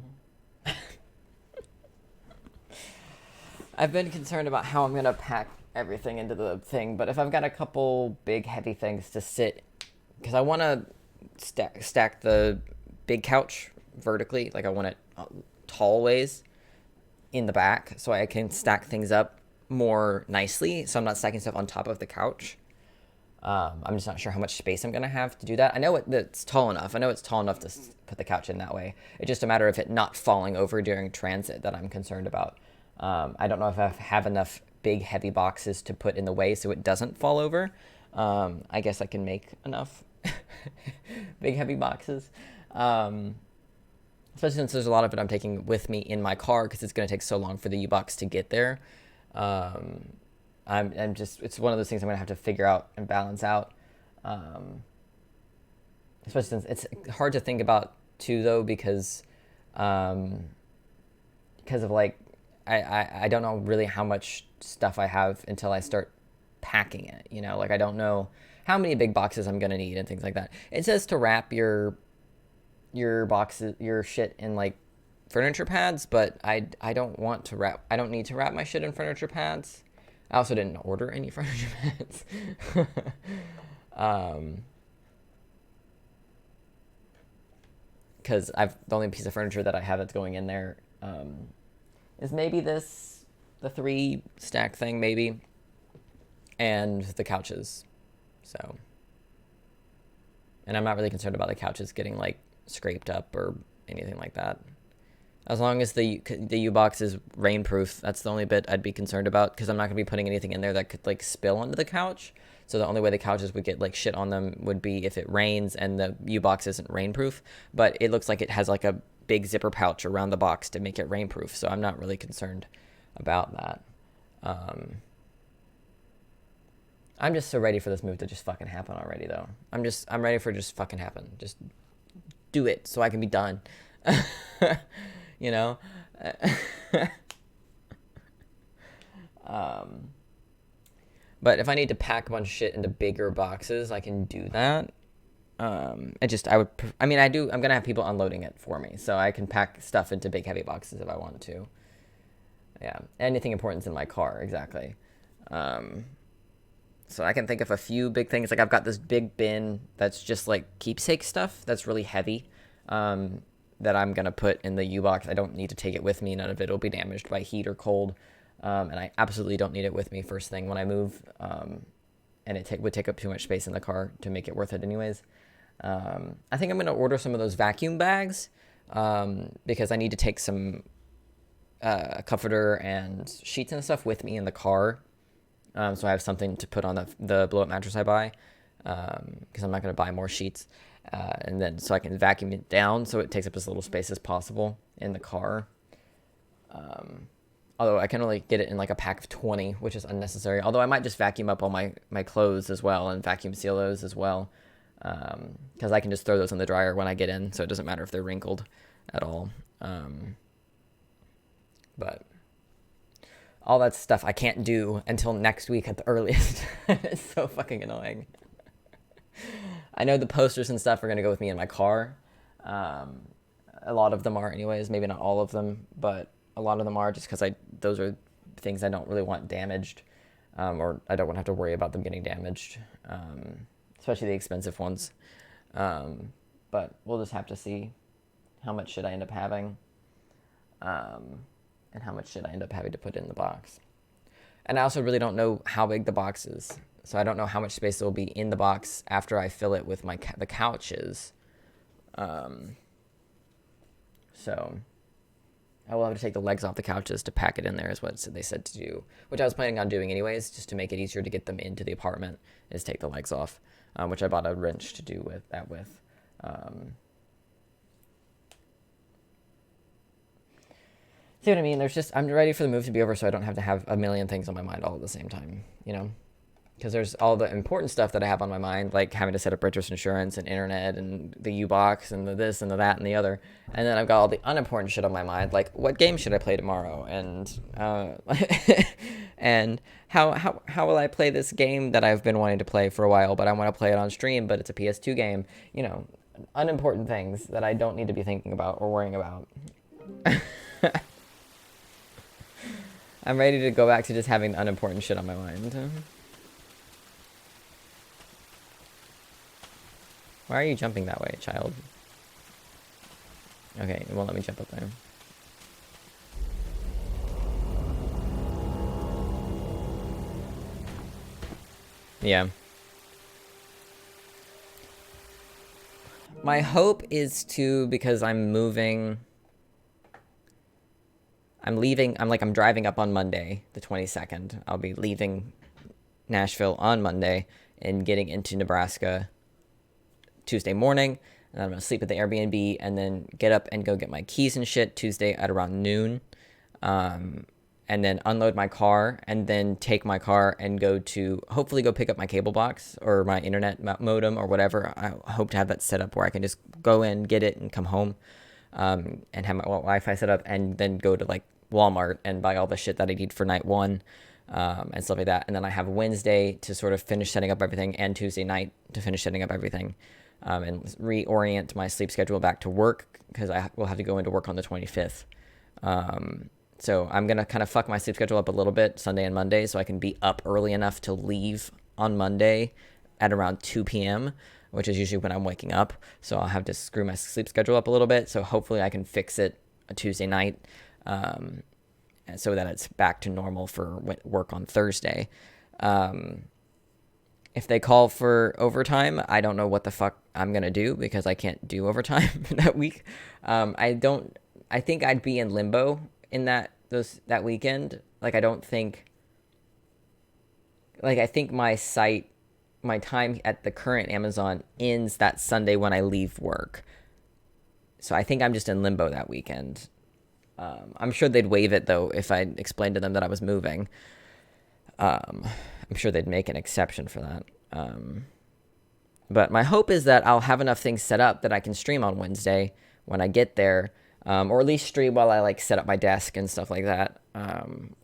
I've been concerned about how I'm going to pack everything into the thing, but if I've got a couple big heavy things to sit, because I want to stack the big couch vertically, like I want it tall ways in the back so I can stack things up more nicely so I'm not stacking stuff on top of the couch. I'm just not sure how much space I'm going to have to do that. I know it's tall enough. I know it's tall enough to put the couch in that way. It's just a matter of it not falling over during transit that I'm concerned about. I don't know if I have enough big, heavy boxes to put in the way so it doesn't fall over. I guess I can make enough big, heavy boxes. Especially since there's a lot of it I'm taking with me in my car because it's going to take so long for the U-Box to get there. I'm just, it's one of those things I'm going to have to figure out and balance out. Especially since it's hard to think about too, though, because of like, I don't know really how much stuff I have until I start packing it, you know, like I don't know how many big boxes I'm going to need and things like that. It says to wrap your boxes, your shit in like furniture pads, but I don't want to wrap, I don't need to wrap my shit in furniture pads. I also didn't order any furniture pads. Because the only piece of furniture that I have that's going in there is maybe the 3 stack thing, maybe, and the couches. So, and I'm not really concerned about the couches getting like scraped up or anything like that. As long as the U-Box is rainproof, that's the only bit I'd be concerned about, because I'm not going to be putting anything in there that could like spill onto the couch. So the only way the couches would get like shit on them would be if it rains and the U-Box isn't rainproof. But it looks like it has like a big zipper pouch around the box to make it rainproof, so I'm not really concerned about that. I'm just so ready for this move to just fucking happen already, though. I'm ready for it to just fucking happen. Just do it so I can be done. You know? But if I need to pack a bunch of shit into bigger boxes, I can do that. I'm gonna have people unloading it for me, so I can pack stuff into big heavy boxes if I want to. Yeah, anything important's in my car, exactly. So I can think of a few big things. Like I've got this big bin that's just like keepsake stuff that's really heavy, that I'm gonna put in the U-Box. I don't need to take it with me. None of it will be damaged by heat or cold, and I absolutely don't need it with me first thing when I move. And it would take up too much space in the car to make it worth it anyways. I think I'm going to order some of those vacuum bags, because I need to take some comforter and sheets and stuff with me in the car, so I have something to put on the blow-up mattress I buy, because I'm not going to buy more sheets, and then so I can vacuum it down so it takes up as little space as possible in the car. Although I can only get it in like a pack of 20, which is unnecessary. Although I might just vacuum up all my clothes as well and vacuum seal those as well. Because I can just throw those in the dryer when I get in, so it doesn't matter if they're wrinkled at all. But all that stuff I can't do until next week at the earliest. It's so fucking annoying. I know the posters and stuff are going to go with me in my car. A lot of them are anyways, maybe not all of them, but a lot of them are, just because those are things I don't really want damaged, or I don't want to have to worry about them getting damaged, especially the expensive ones. But we'll just have to see how much shit I end up having, and how much shit I end up having to put in the box. And I also really don't know how big the box is, so I don't know how much space there will be in the box after I fill it with the couches. So I will have to take the legs off the couches to pack it in there is what they said to do, which I was planning on doing anyways, just to make it easier to get them into the apartment, is take the legs off, which I bought a wrench to do with that with. See what I mean? There's just, I'm ready for the move to be over so I don't have to have a million things on my mind all at the same time, you know? Because there's all the important stuff that I have on my mind, like having to set up renters insurance and internet and the U-Box and the this and the that and the other. And then I've got all the unimportant shit on my mind, like what game should I play tomorrow? And and how will I play this game that I've been wanting to play for a while, but I want to play it on stream, but it's a PS2 game. You know, unimportant things that I don't need to be thinking about or worrying about. I'm ready to go back to just having unimportant shit on my mind. Why are you jumping that way, child? Okay, it won't let me jump up there. Yeah. My hope is to, because I'm moving... I'm driving up on Monday, the 22nd. I'll be leaving Nashville on Monday and getting into Nebraska Tuesday morning. And I'm going to sleep at the Airbnb and then get up and go get my keys and shit Tuesday at around noon. And then unload my car and then take my car and hopefully go pick up my cable box or my internet modem or whatever. I hope to have that set up where I can just go in, get it, and come home. And have my Wi-Fi set up, and then go to like Walmart and buy all the shit that I need for night one, and stuff like that. And then I have Wednesday to sort of finish setting up everything, and Tuesday night to finish setting up everything, and reorient my sleep schedule back to work, because I will have to go into work on the 25th. So I'm going to kind of fuck my sleep schedule up a little bit Sunday and Monday, so I can be up early enough to leave on Monday at around 2 p.m., which is usually when I'm waking up. So I'll have to screw my sleep schedule up a little bit. So hopefully I can fix it a Tuesday night, so that it's back to normal for work on Thursday. If they call for overtime, I don't know what the fuck I'm going to do, because I can't do overtime that week. I think I'd be in limbo in that weekend. Like, I think my time at the current Amazon ends that Sunday when I leave work. So I think I'm just in limbo that weekend. I'm sure they'd waive it, though, if I explained to them that I was moving. I'm sure they'd make an exception for that. But my hope is that I'll have enough things set up that I can stream on Wednesday when I get there, or at least stream while I set up my desk and stuff like that,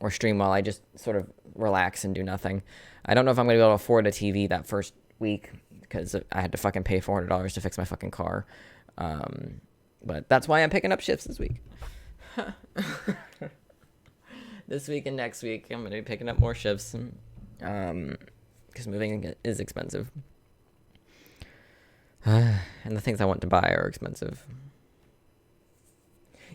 or stream while I just sort of relax and do nothing. I don't know if I'm going to be able to afford a TV that first week, because I had to fucking pay $400 to fix my fucking car. But that's why I'm picking up shifts this week. This week and next week, I'm going to be picking up more shifts, because moving is expensive. And the things I want to buy are expensive.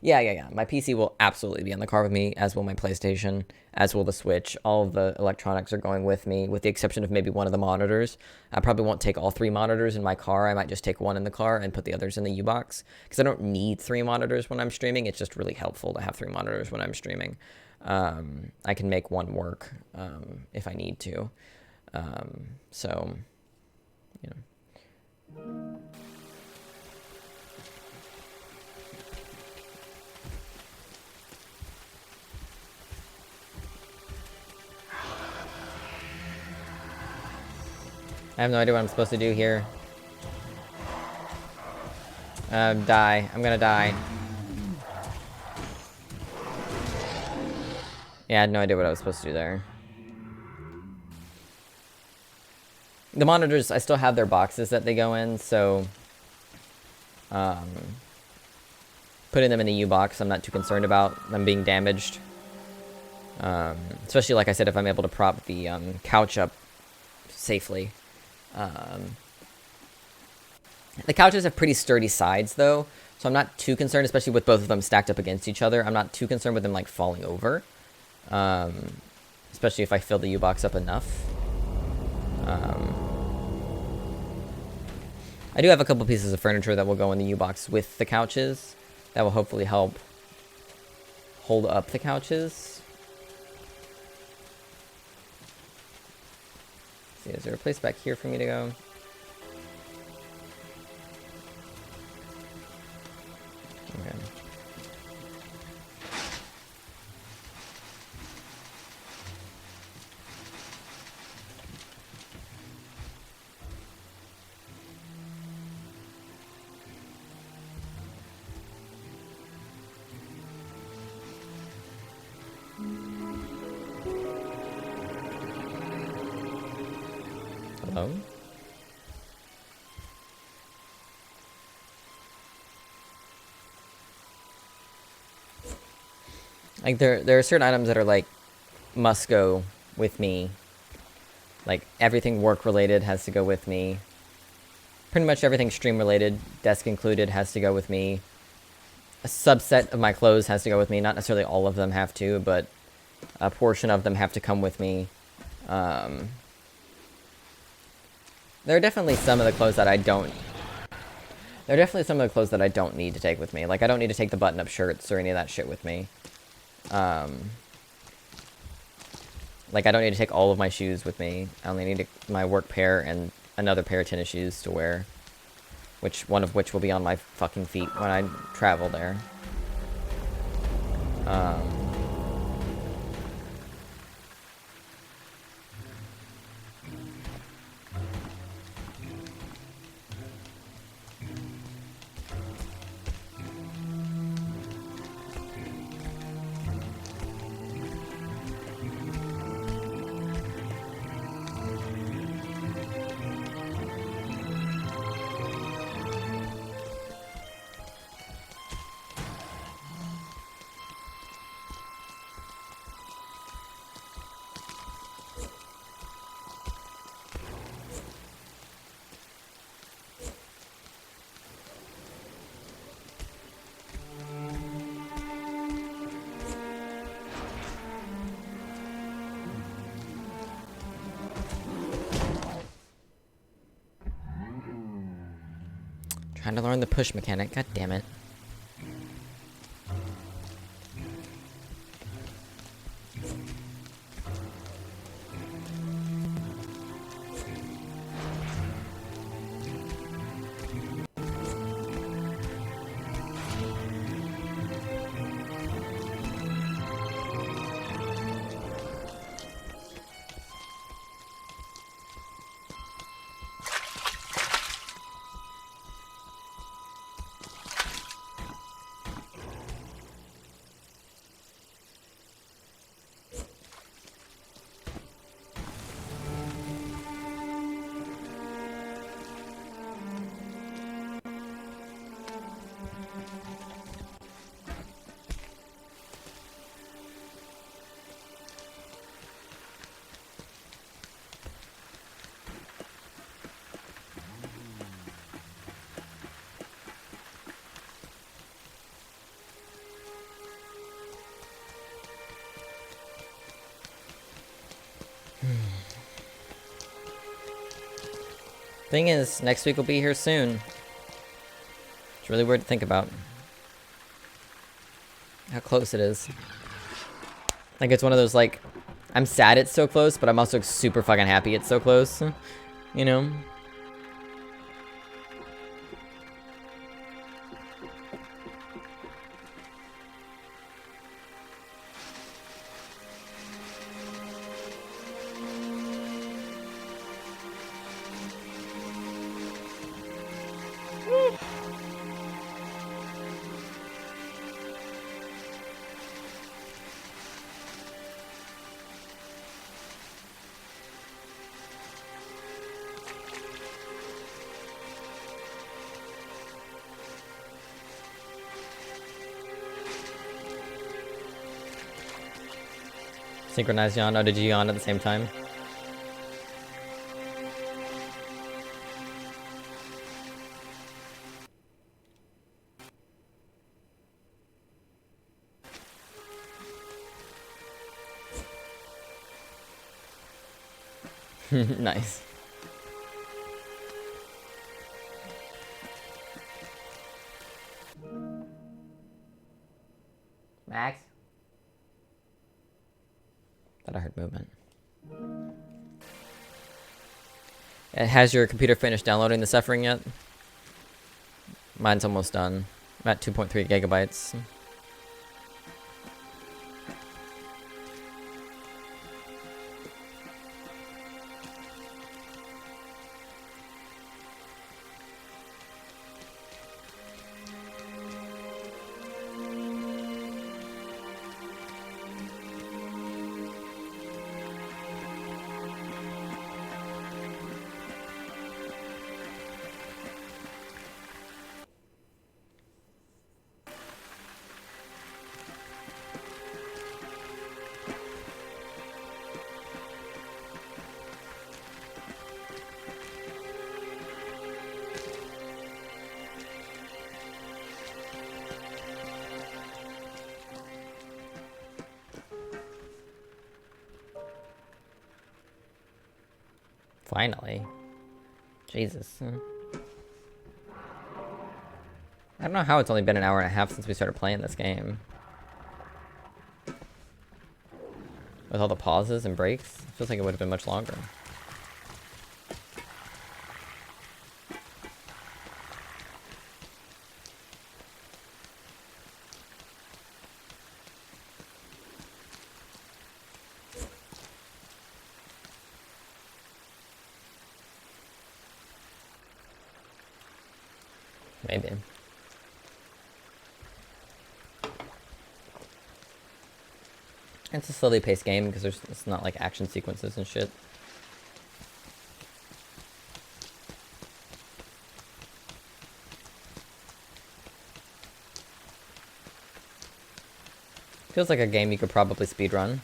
Yeah. My PC will absolutely be in the car with me, as will my PlayStation, as will the Switch. All of the electronics are going with me, with the exception of maybe one of the monitors. I probably won't take all 3 monitors in my car. I might just take one in the car and put the others in the U-Box, because I don't need 3 monitors when I'm streaming. It's just really helpful to have 3 monitors when I'm streaming. I can make one work if I need to. So, you know. I have no idea what I'm supposed to do here. Die. I'm gonna die. Yeah, I had no idea what I was supposed to do there. The monitors, I still have their boxes that they go in, so... putting them in the U-Box, I'm not too concerned about them being damaged. Especially, like I said, if I'm able to prop the couch up safely. The couches have pretty sturdy sides, though, so I'm not too concerned, especially with both of them stacked up against each other. I'm not too concerned with them, falling over. Especially if I fill the U-Box up enough. I do have a couple pieces of furniture that will go in the U-Box with the couches. That will hopefully help pulled up the couches. Let's see, is there a place back here for me to go? Okay. Hello? Like there are certain items that are like must go with me. Like everything work related has to go with me. Pretty much everything stream related, desk included, has to go with me. A subset of my clothes has to go with me. Not necessarily all of them have to, but a portion of them have to come with me. There are definitely some of the clothes that I don't... There are definitely some of the clothes that I don't need to take with me. Like, I don't need to take the button-up shirts or any of that shit with me. Like, I don't need to take all of my shoes with me. I only need my work pair and another pair of tennis shoes to wear. One of which will be on my fucking feet when I travel there. Trying to learn the push mechanic, god damn it. Thing is, next week will be here soon. It's really weird to think about. How close it is. Like, it's one of those, like, I'm sad it's so close, but I'm also super fucking happy it's so close. You know? Synchronized yawn. Oh, did you yawn at the same time? Nice. Max? Thought I heard movement. Has your computer finished downloading The Suffering yet? Mine's almost done. I'm at 2.3 gigabytes. Finally. Jesus. I don't know how it's only been an hour and a half since we started playing this game. With all the pauses and breaks, it feels like it would have been much longer. Maybe. It's a slowly paced game because it's not like action sequences and shit. Feels like a game you could probably speedrun.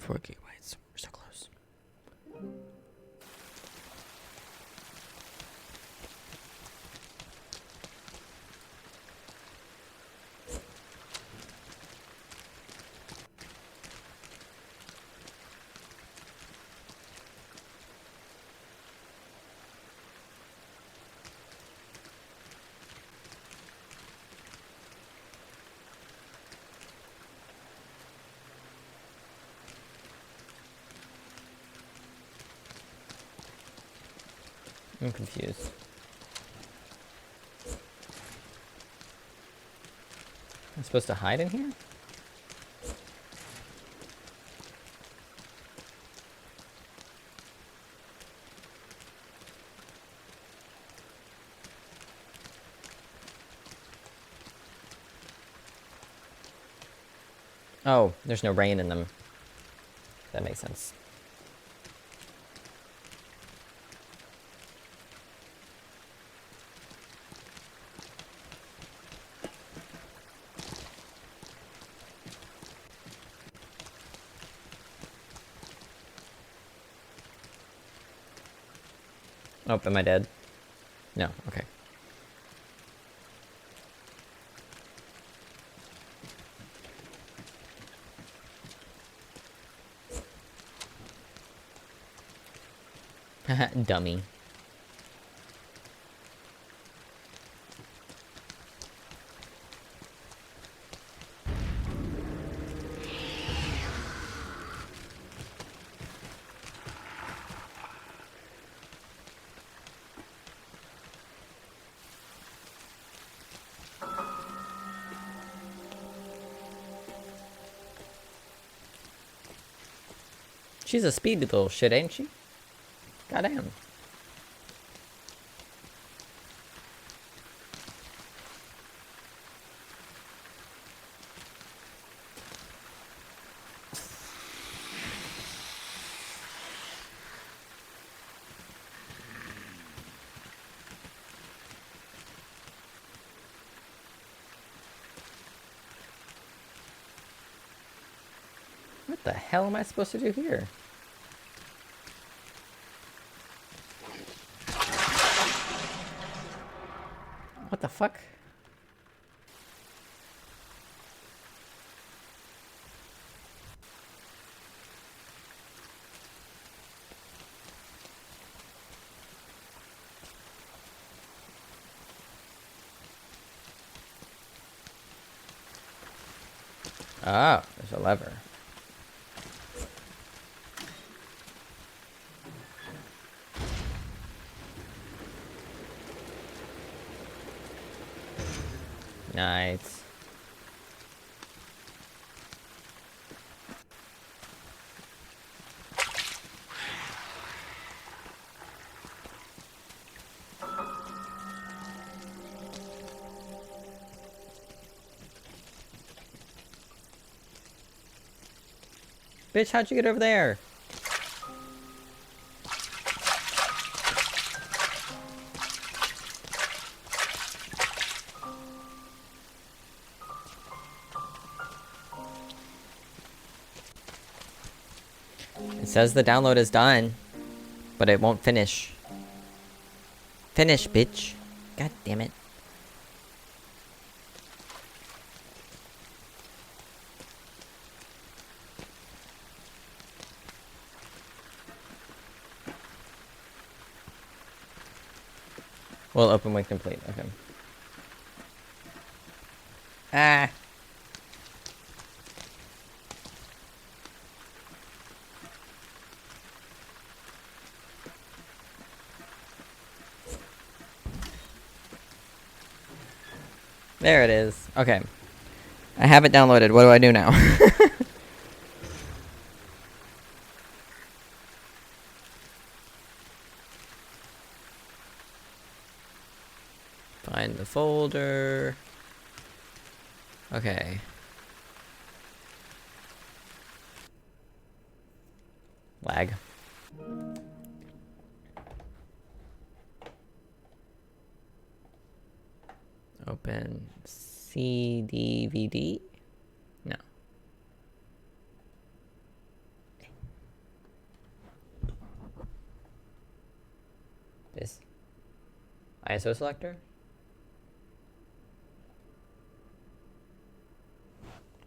.4 gigabytes. We're so close. I'm confused. I'm supposed to hide in here? Oh, there's no rain in them. That makes sense. Oh, am I dead? No, okay. Dummy. She's a speedy little shit, ain't she? Goddamn. What the hell am I supposed to do here? What the fuck? Oh, there's a lever. Nice. Bitch, how'd you get over there? It says the download is done, but it won't finish. Finish, bitch. God damn it. Well, open when complete. Okay. Ah. There it is. Okay. I have it downloaded. What do I do now? Find the folder. Okay. Lag. Open CDVD? No. This ISO selector?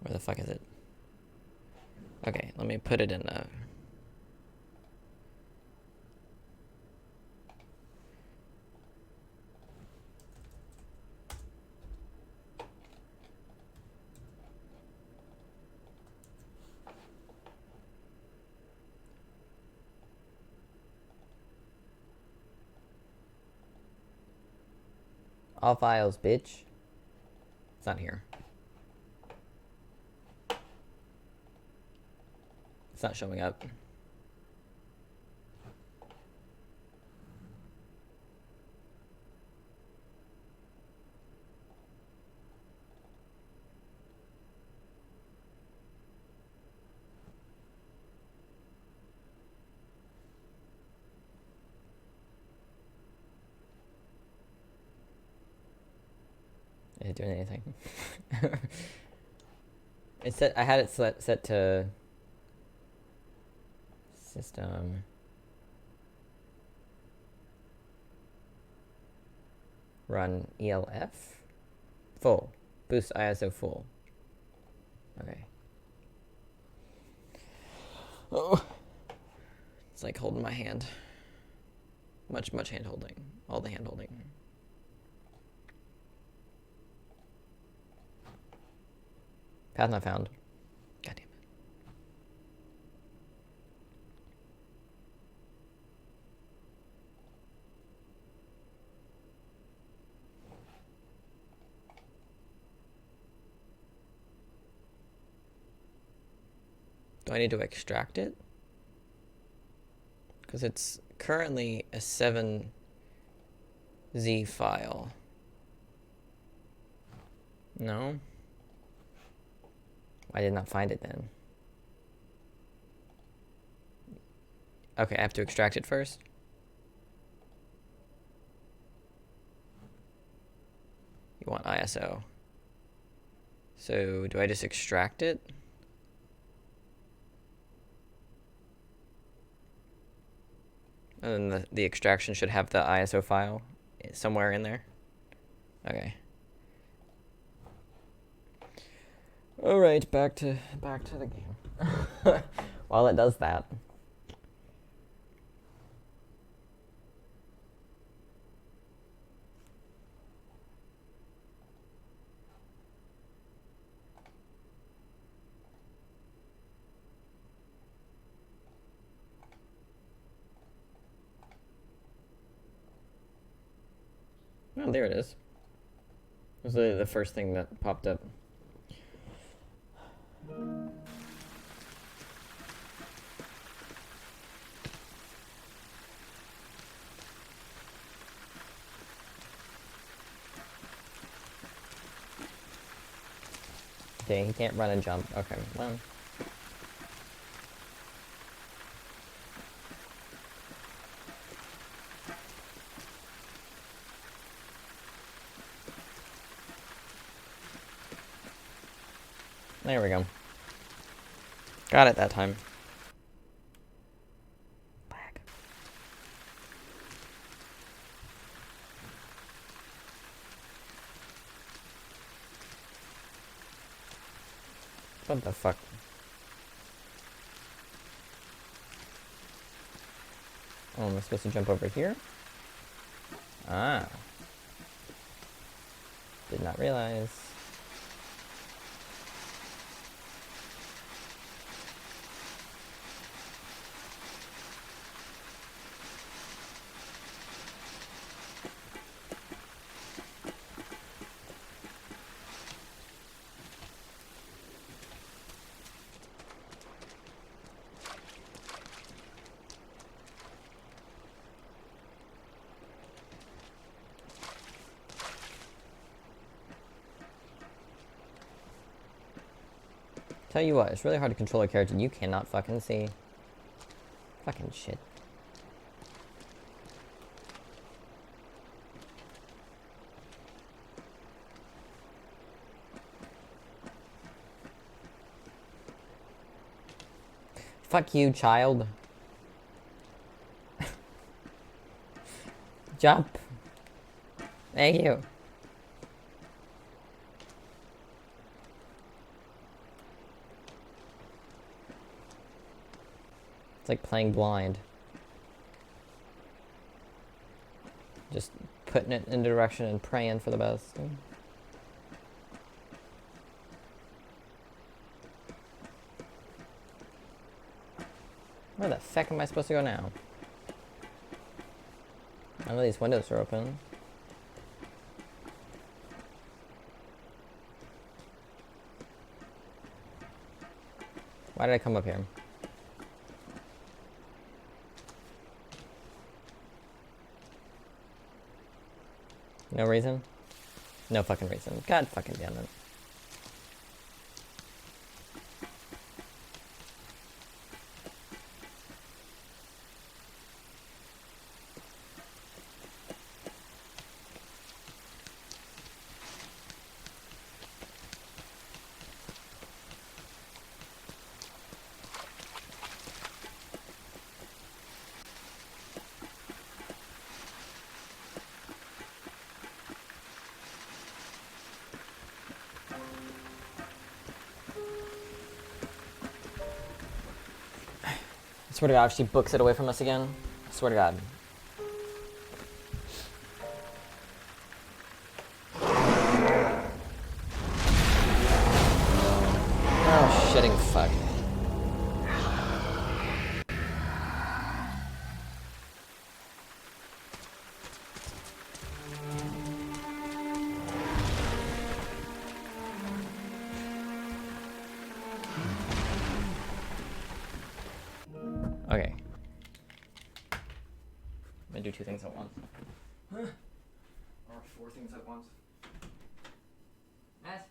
Where the fuck is it? Okay, let me put it in the... All files, bitch. It's not here. It's not showing up. Is it doing anything? It said I had it set to system. Run ELF. Full. Boost ISO full. Okay. Oh. It's like holding my hand. Much hand holding. All the hand holding. Path not found. God damn it. Do I need to extract it? Because it's currently a 7Z file. No? I did not find it then. Okay, I have to extract it first. You want ISO. So do I just extract it? And then the extraction should have the ISO file somewhere in there. Okay. All right, back to the game. While it does that. Oh, there it is. It was literally the first thing that popped up. Okay, he can't run and jump. Okay, well. There we go. Got it that time. Lag. What the fuck? Oh, am I supposed to jump over here? Ah. Did not realize. Tell you what, it's really hard to control a character you cannot fucking see. Fucking shit. Fuck you, child. Jump. Thank you. It's like playing blind. Just putting it in a direction and praying for the best. Where the fuck am I supposed to go now? I know these windows are open. Why did I come up here? No reason? No fucking reason. God fucking damn it. I swear to God, if she books it away from us again, I swear to God. Oh, shitting fuck. Okay. I'm gonna do two things at once. Or four things at once. Matt?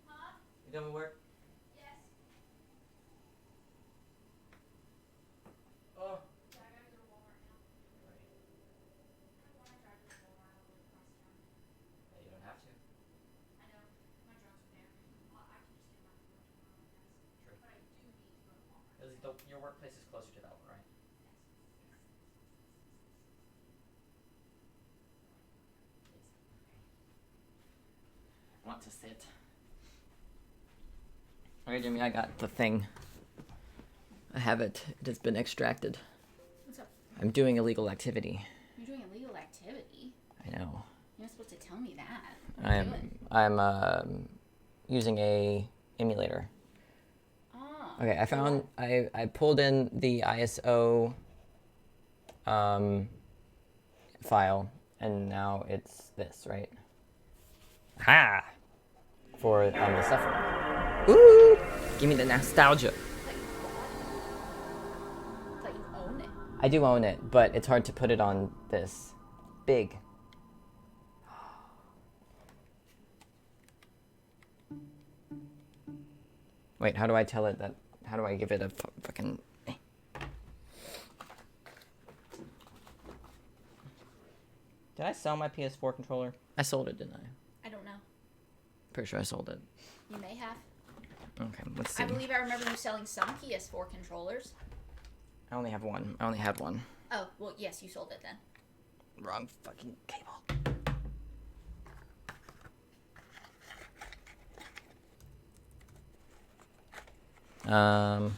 Huh? You done with work? Yes. Oh. Yeah, I gotta go to Walmart now. Right. I don't want to drive to Walmart all the way across town. Yeah, you don't have to. I know. My drugs are there. I can just get my food tomorrow, I guess. True. But I do need to go to Walmart. Your workplace is closer to that one, right? Yes. Yes. Okay. want to sit. Alright, Jimmy, I got the thing. I have it. It has been extracted. What's up? I'm doing illegal activity. You're doing illegal activity? I know. You're not supposed to tell me that. What are you doing? I'm using a emulator. Ah. Okay, I found I pulled in the ISO file, and now it's this, right? Ha! For the suffer. Ooh! Give me the nostalgia. I thought you own it. I do own it, but it's hard to put it on this big. Wait, how do I tell it that? How do I give it a fucking? Did I sell my PS4 controller? I sold it, didn't I? I don't know. Pretty sure I sold it. You may have. Okay, let's see. I believe I remember you selling some PS4 controllers. I only have one. I only had one. Oh, well, yes, you sold it then. Wrong fucking cable. Oh,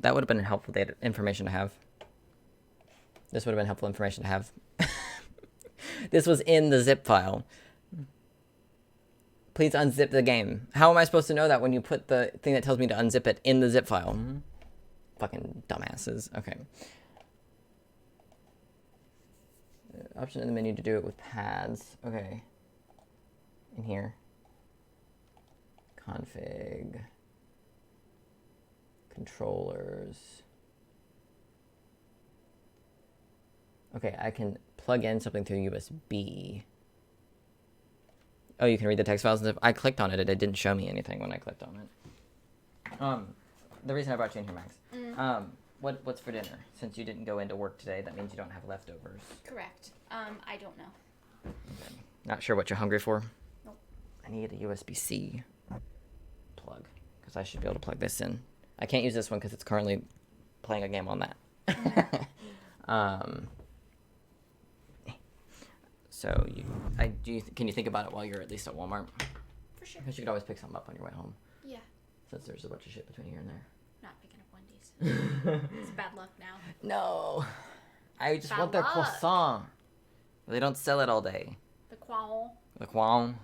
that would have been helpful information to have. This would have been helpful information to have. This was in the zip file. Please unzip the game. How am I supposed to know that when you put the thing that tells me to unzip it in the zip file? Fucking dumbasses. Okay. Option in the menu to do it with pads. Okay. In here. Config. Controllers. Okay, I can plug in something through USB. Oh, you can read the text files and stuff. I clicked on it. It didn't show me anything when I clicked on it. The reason I brought you in here, Max. What's for dinner? Since you didn't go into work today, that means you don't have leftovers. Correct. I don't know. Okay. Not sure what you're hungry for? Nope. I need a USB-C plug, because I should be able to plug this in. I can't use this one because it's currently playing a game on that. So can you think about it while you're at least at Walmart? For sure. Because you could always pick something up on your way home. Yeah. Since there's a bunch of shit between here and there. Not picking up Wendy's. It's bad luck now. No. I just Bad want their luck. croissant. They don't sell it all day. The qual. The qualm.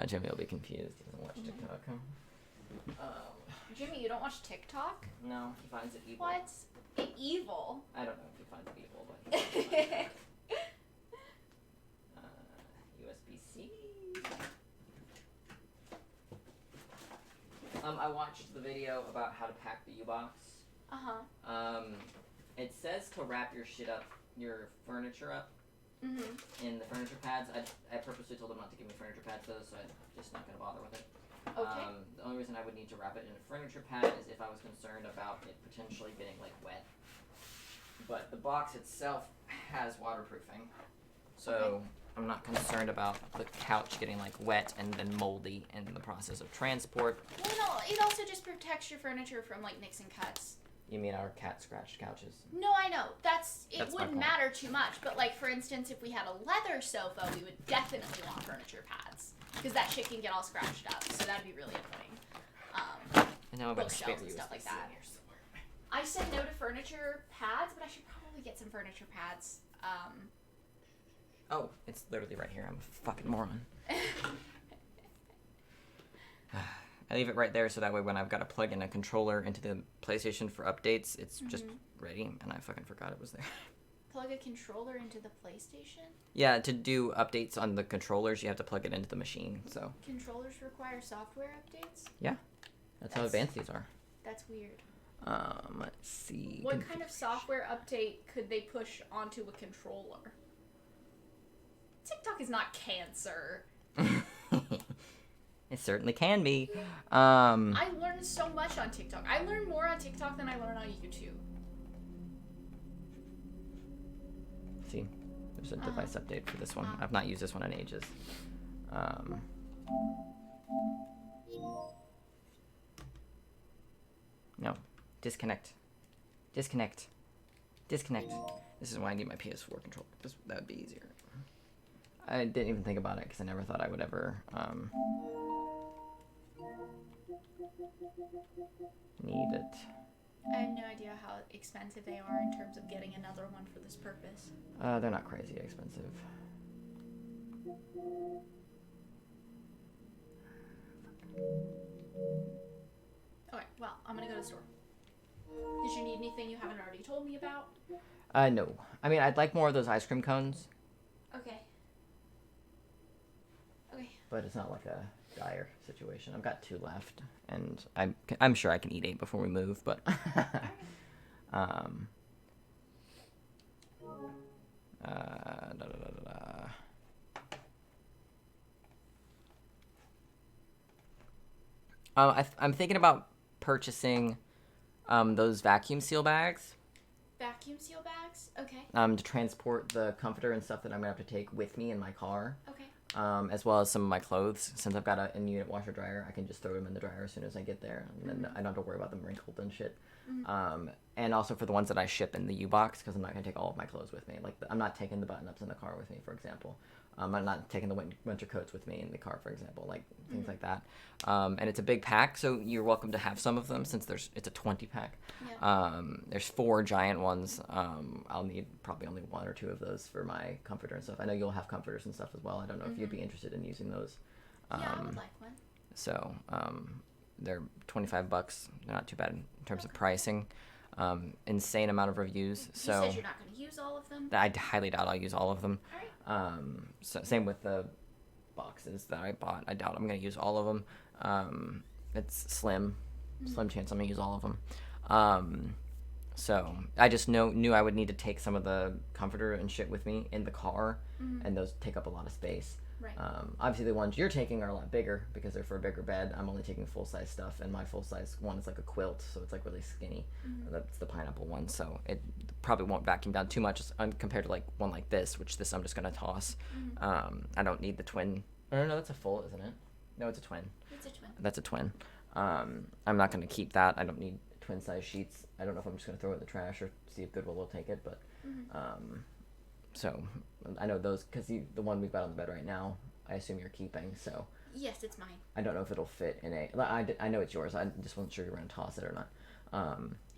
Jimmy will be confused. He doesn't watch TikTok. Jimmy, you don't watch TikTok? No, he finds it evil. What? Evil? I don't know if he finds it evil, but he finds it USB-C. I watched the video about how to pack the U-Box. Uh-huh. It says to wrap your shit up, your furniture up, in the furniture pads. I purposely told them not to give me furniture pads though, so I'm just not going to bother with it. Okay. The only reason I would need to wrap it in a furniture pad is if I was concerned about it potentially getting like wet. But the box itself has waterproofing, so Okay. I'm not concerned about the couch getting like wet and then moldy in the process of transport. Well, no, it also just protects your furniture from, like, nicks and cuts. You mean our cat scratched couches? No, I know. That's my wouldn't point. matter too much. But, like, for instance, if we had a leather sofa, we would definitely want furniture pads. Because that shit can get all scratched up. So that'd be really annoying. And now I'm about to Bookshelves spare and stuff like USB-C that. in here somewhere. I said no to furniture pads, but I should probably get some furniture pads. Oh, it's literally right here. I'm a fucking moron. I leave it right there so that way when I've got to plug in a controller into the PlayStation for updates, it's just ready, and I fucking forgot it was there. Plug a controller into the PlayStation? Yeah, to do updates on the controllers, you have to plug it into the machine, so. Controllers require software updates? Yeah, that's how advanced these are. That's weird. Let's see. What kind of software update could they push onto a controller? TikTok is not cancer. It certainly can be. I learned so much on TikTok. I learn more on TikTok than I learn on YouTube. See, there's a device update for this one. I've not used this one in ages. No, disconnect. Disconnect. Disconnect. This is why I need my PS4 controller. That would be easier. I didn't even think about it because I never thought I would ever need it. I have no idea how expensive they are in terms of getting another one for this purpose. They're not crazy expensive. Okay, well, I'm gonna go to the store. Did you need anything you haven't already told me about? No. I mean, I'd like more of those ice cream cones. Okay. Okay. But it's not like a dire situation. I've got 2 left, and I'm sure I can eat 8 before we move, but I'm thinking about purchasing those vacuum seal bags. Vacuum seal bags? Okay. To transport the comforter and stuff that I'm gonna have to take with me in my car. Okay. As well as some of my clothes. Since I've got a in-unit washer dryer, I can just throw them in the dryer as soon as I get there, and then I don't have to worry about them wrinkled and shit. And also for the ones that I ship in the U-Box, because I'm not gonna take all of my clothes with me. Like I'm not taking the button-ups in the car with me, for example. I'm not taking the winter coats with me in the car, for example, like things like that. And it's a big pack, so you're welcome to have some of them since it's a 20 pack. Yeah. There's 4 giant ones. I'll need probably only 1 or 2 of those for my comforter and stuff. I know you'll have comforters and stuff as well. I don't know if you'd be interested in using those. Yeah, I would like one. So they're $25. They're not too bad in terms of pricing. Insane amount of reviews. You So said you're not going to use all of them? I highly doubt I'll use all of them. All right. So same with the boxes that I bought. I doubt I'm gonna use all of them. It's slim chance I'm gonna use all of them. So I just knew I would need to take some of the comforter and shit with me in the car, and those take up a lot of space. Right. Obviously the ones you're taking are a lot bigger because they're for a bigger bed. I'm only taking full-size stuff, and my full-size one is like a quilt, so it's like really skinny. That's the pineapple one, so it probably won't vacuum down too much compared to like one like this, which this I'm just gonna toss. I don't need the twin. Oh no, that's a full, isn't it? No, it's a twin. It's a twin. That's a twin. I'm not gonna keep that. I don't need twin-size sheets. I don't know if I'm just gonna throw it in the trash or see if Goodwill will take it, but so I know those because the one we've got on the bed right now, I assume you're keeping. So Yes, it's mine. I don't know if it'll fit in a. I know it's yours. I just wasn't sure you were gonna toss it or not.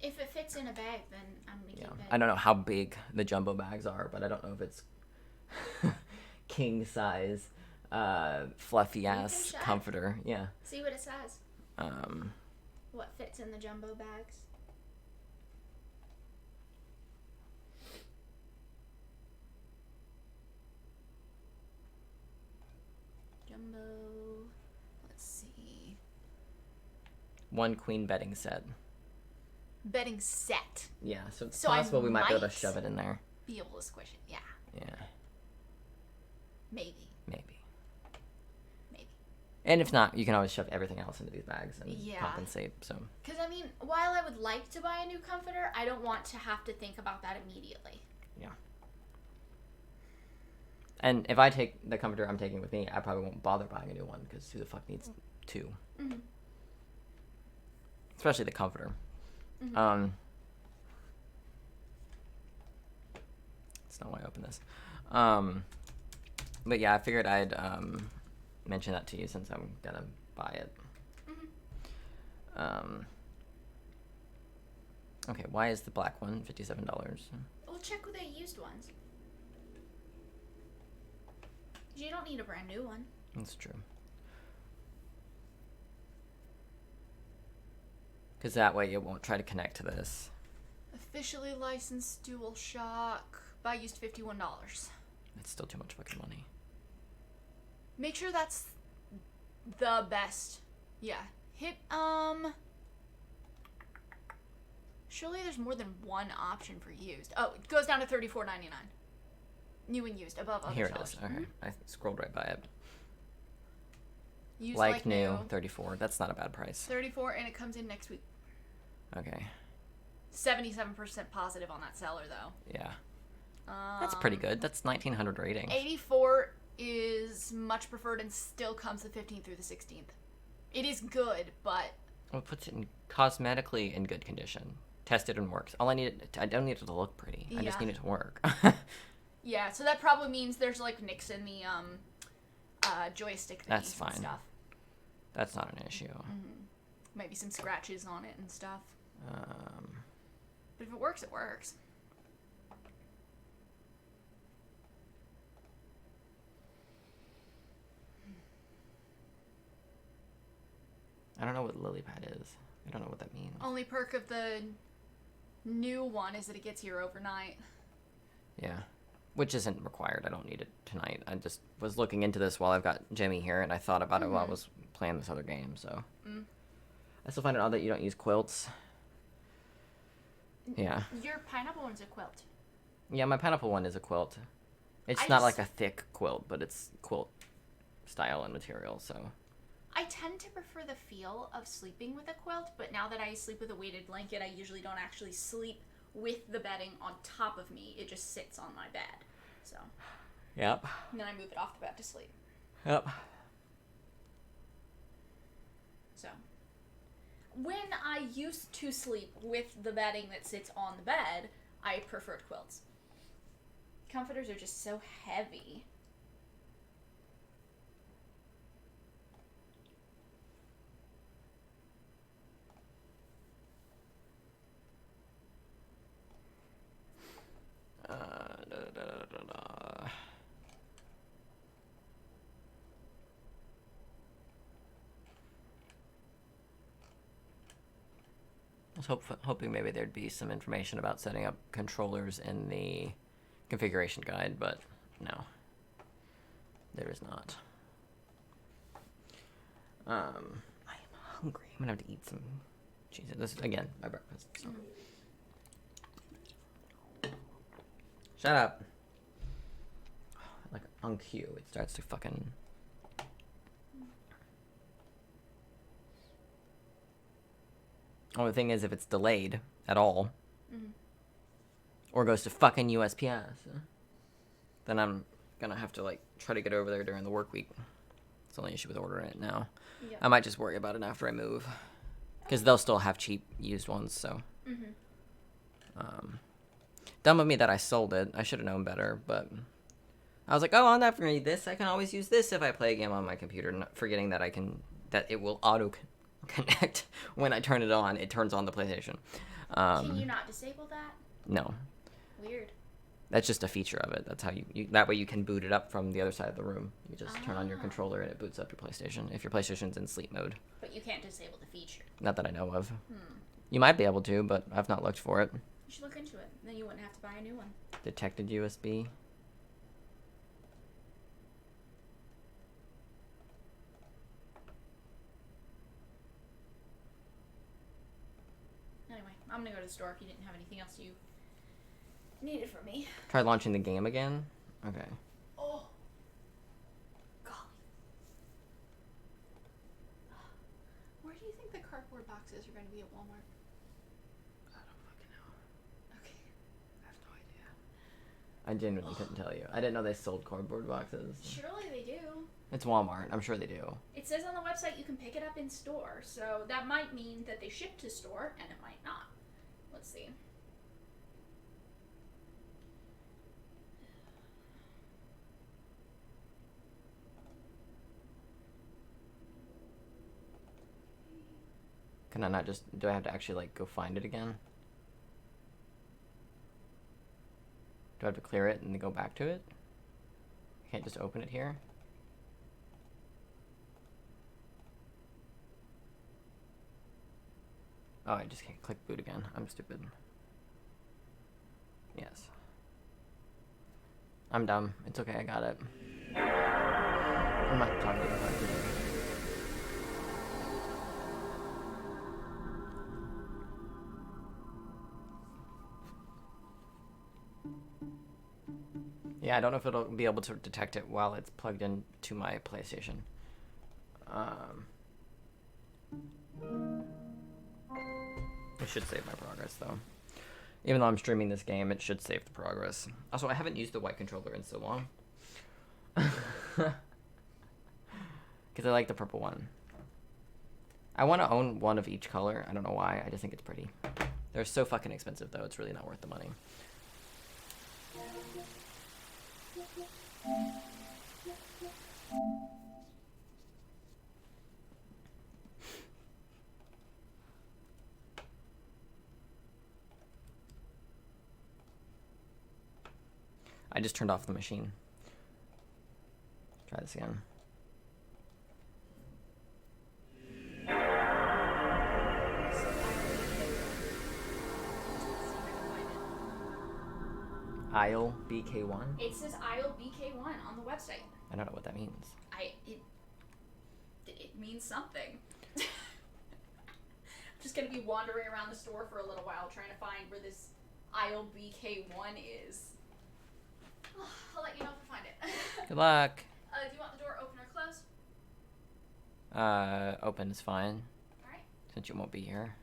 If it fits in a bag, then I'm gonna keep it. I don't know how big the jumbo bags are, but I don't know if it's king size, fluffy ass check. comforter. Yeah. See what it says. What fits in the jumbo bags? Jumbo. Let's see. 1 queen bedding set. Bedding set. Yeah, so it's So I possible we might be able to might- shove it in there. Be able to squish it. Yeah. Yeah, Maybe. maybe. Maybe. And if not, you can always shove everything else into these bags and Yeah. compensate. So Because, I mean, while I would like to buy a new comforter, I don't want to have to think about that immediately. yeah. And if I take the comforter I'm taking with me, I probably won't bother buying a new one because who the fuck needs 2? Especially the comforter. That's not why I opened this. But yeah, I figured I'd mention that to you since I'm gonna buy it. Okay, why is the black one $57? Well, check with the used ones. You don't need a brand new one. That's true. Because that way it won't try to connect to this. Officially licensed DualShock. Buy used $51. It's still too much fucking money. Make sure that's the best. Yeah. Hit, surely there's more than one option for used. Oh, it goes down to $34.99. New and used, above other Here it sellers. is. Okay, I scrolled right by it. Used Like new, 34. That's not a bad price. 34, and it comes in next week. Okay. 77% positive on that seller, though. Yeah. That's pretty good. That's 1900 rating. 84 is much preferred and still comes the 15th through the 16th. It is good, but Well, it puts it in cosmetically in good condition. tested and works. All I need, I don't need it to look pretty. I just Yeah. need it to work. Yeah, so that probably means there's like nicks in the joystick thingies That's and fine. stuff. That's not an issue. Maybe some scratches on it and stuff. But if it works, it works. I don't know what lily pad is. I don't know what that means. Only perk of the new one is that it gets here overnight. Yeah. Which isn't required. I don't need it tonight. I just was looking into this while I've got Jimmy here, and I thought about it while I was playing this other game, so. I still find it odd that you don't use quilts. Yeah. Your pineapple one's a quilt. Yeah, my pineapple one is a quilt. It's I not just- like a thick quilt, but it's quilt style and material, so. I tend to prefer the feel of sleeping with a quilt, but now that I sleep with a weighted blanket, I usually don't actually sleep with the bedding on top of me. It just sits on my bed. So, Yep. and then I move it off the bed to sleep. Yep. So, when I used to sleep with the bedding that sits on the bed, I preferred quilts. Comforters are just so heavy. I was hoping maybe there'd be some information about setting up controllers in the configuration guide, but no. There is not. I am hungry. I'm gonna have to eat some cheese. This is, again, my breakfast. So. Shut up. Like, on cue, it starts to fucking... Only thing is, if it's delayed at all, or goes to fucking USPS, then I'm gonna have to, like, try to get over there during the work week. It's the only issue with ordering it now. Yep. I might just worry about it after I move. Because they'll still have cheap used ones, so. Dumb of me that I sold it. I should have known better, but I was like, oh, I'll never need this. I can always use this if I play a game on my computer, not forgetting that that it will auto connect when I turn it on. It turns on the PlayStation. Can you not disable that? No. Weird. That's just a feature of it. That's how you that way you can boot it up from the other side of the room. You just turn on your controller and it boots up your PlayStation if your PlayStation's in sleep mode. But you can't disable the feature. Not that I know of. You might be able to, but I've not looked for it. You should look into it. Then you wouldn't have to buy a new one. Detected USB. Anyway, I'm gonna go to the store if you didn't have anything else you needed from me. Try launching the game again. Okay. Oh. Golly. Where do you think the cardboard boxes are going to be at Walmart? I don't fucking know. Okay. I have no idea. I genuinely couldn't tell you. I didn't know they sold cardboard boxes. Surely they do. It's Walmart. I'm sure they do. It says on the website you can pick it up in store, so that might mean that they ship to store, and it might not. Let's see. Can I not just... Do I have to actually, like, go find it again? Do I have to clear it and then go back to it? I can't just open it here? Oh, I just can't click boot again. I'm stupid. Yes. I'm dumb. It's okay, I got it. I'm not talking about that today. Yeah, I don't know if it'll be able to detect it while it's plugged into my PlayStation. It should save my progress, though. Even though I'm streaming this game, it should save the progress. Also, I haven't used the white controller in so long. Because I like the purple one. I want to own one of each color. I don't know why. I just think it's pretty. They're so fucking expensive, though. It's really not worth the money. I just turned off the machine. Try this again. Aisle BK1? It says aisle BK1 on the website. I don't know what that means. It means something. I'm just gonna be wandering around the store for a little while trying to find where this aisle BK1 is. I'll let you know if I find it. Good luck. Do you want the door open or closed? Open is fine. Alright. Since you won't be here.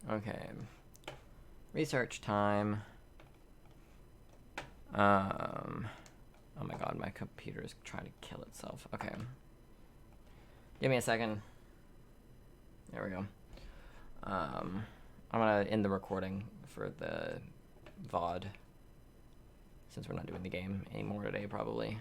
Okay. Research time. Oh my god, my computer is trying to kill itself. Okay. Give me a second. There we go. I'm gonna end the recording for the VOD, since we're not doing the game anymore today, probably.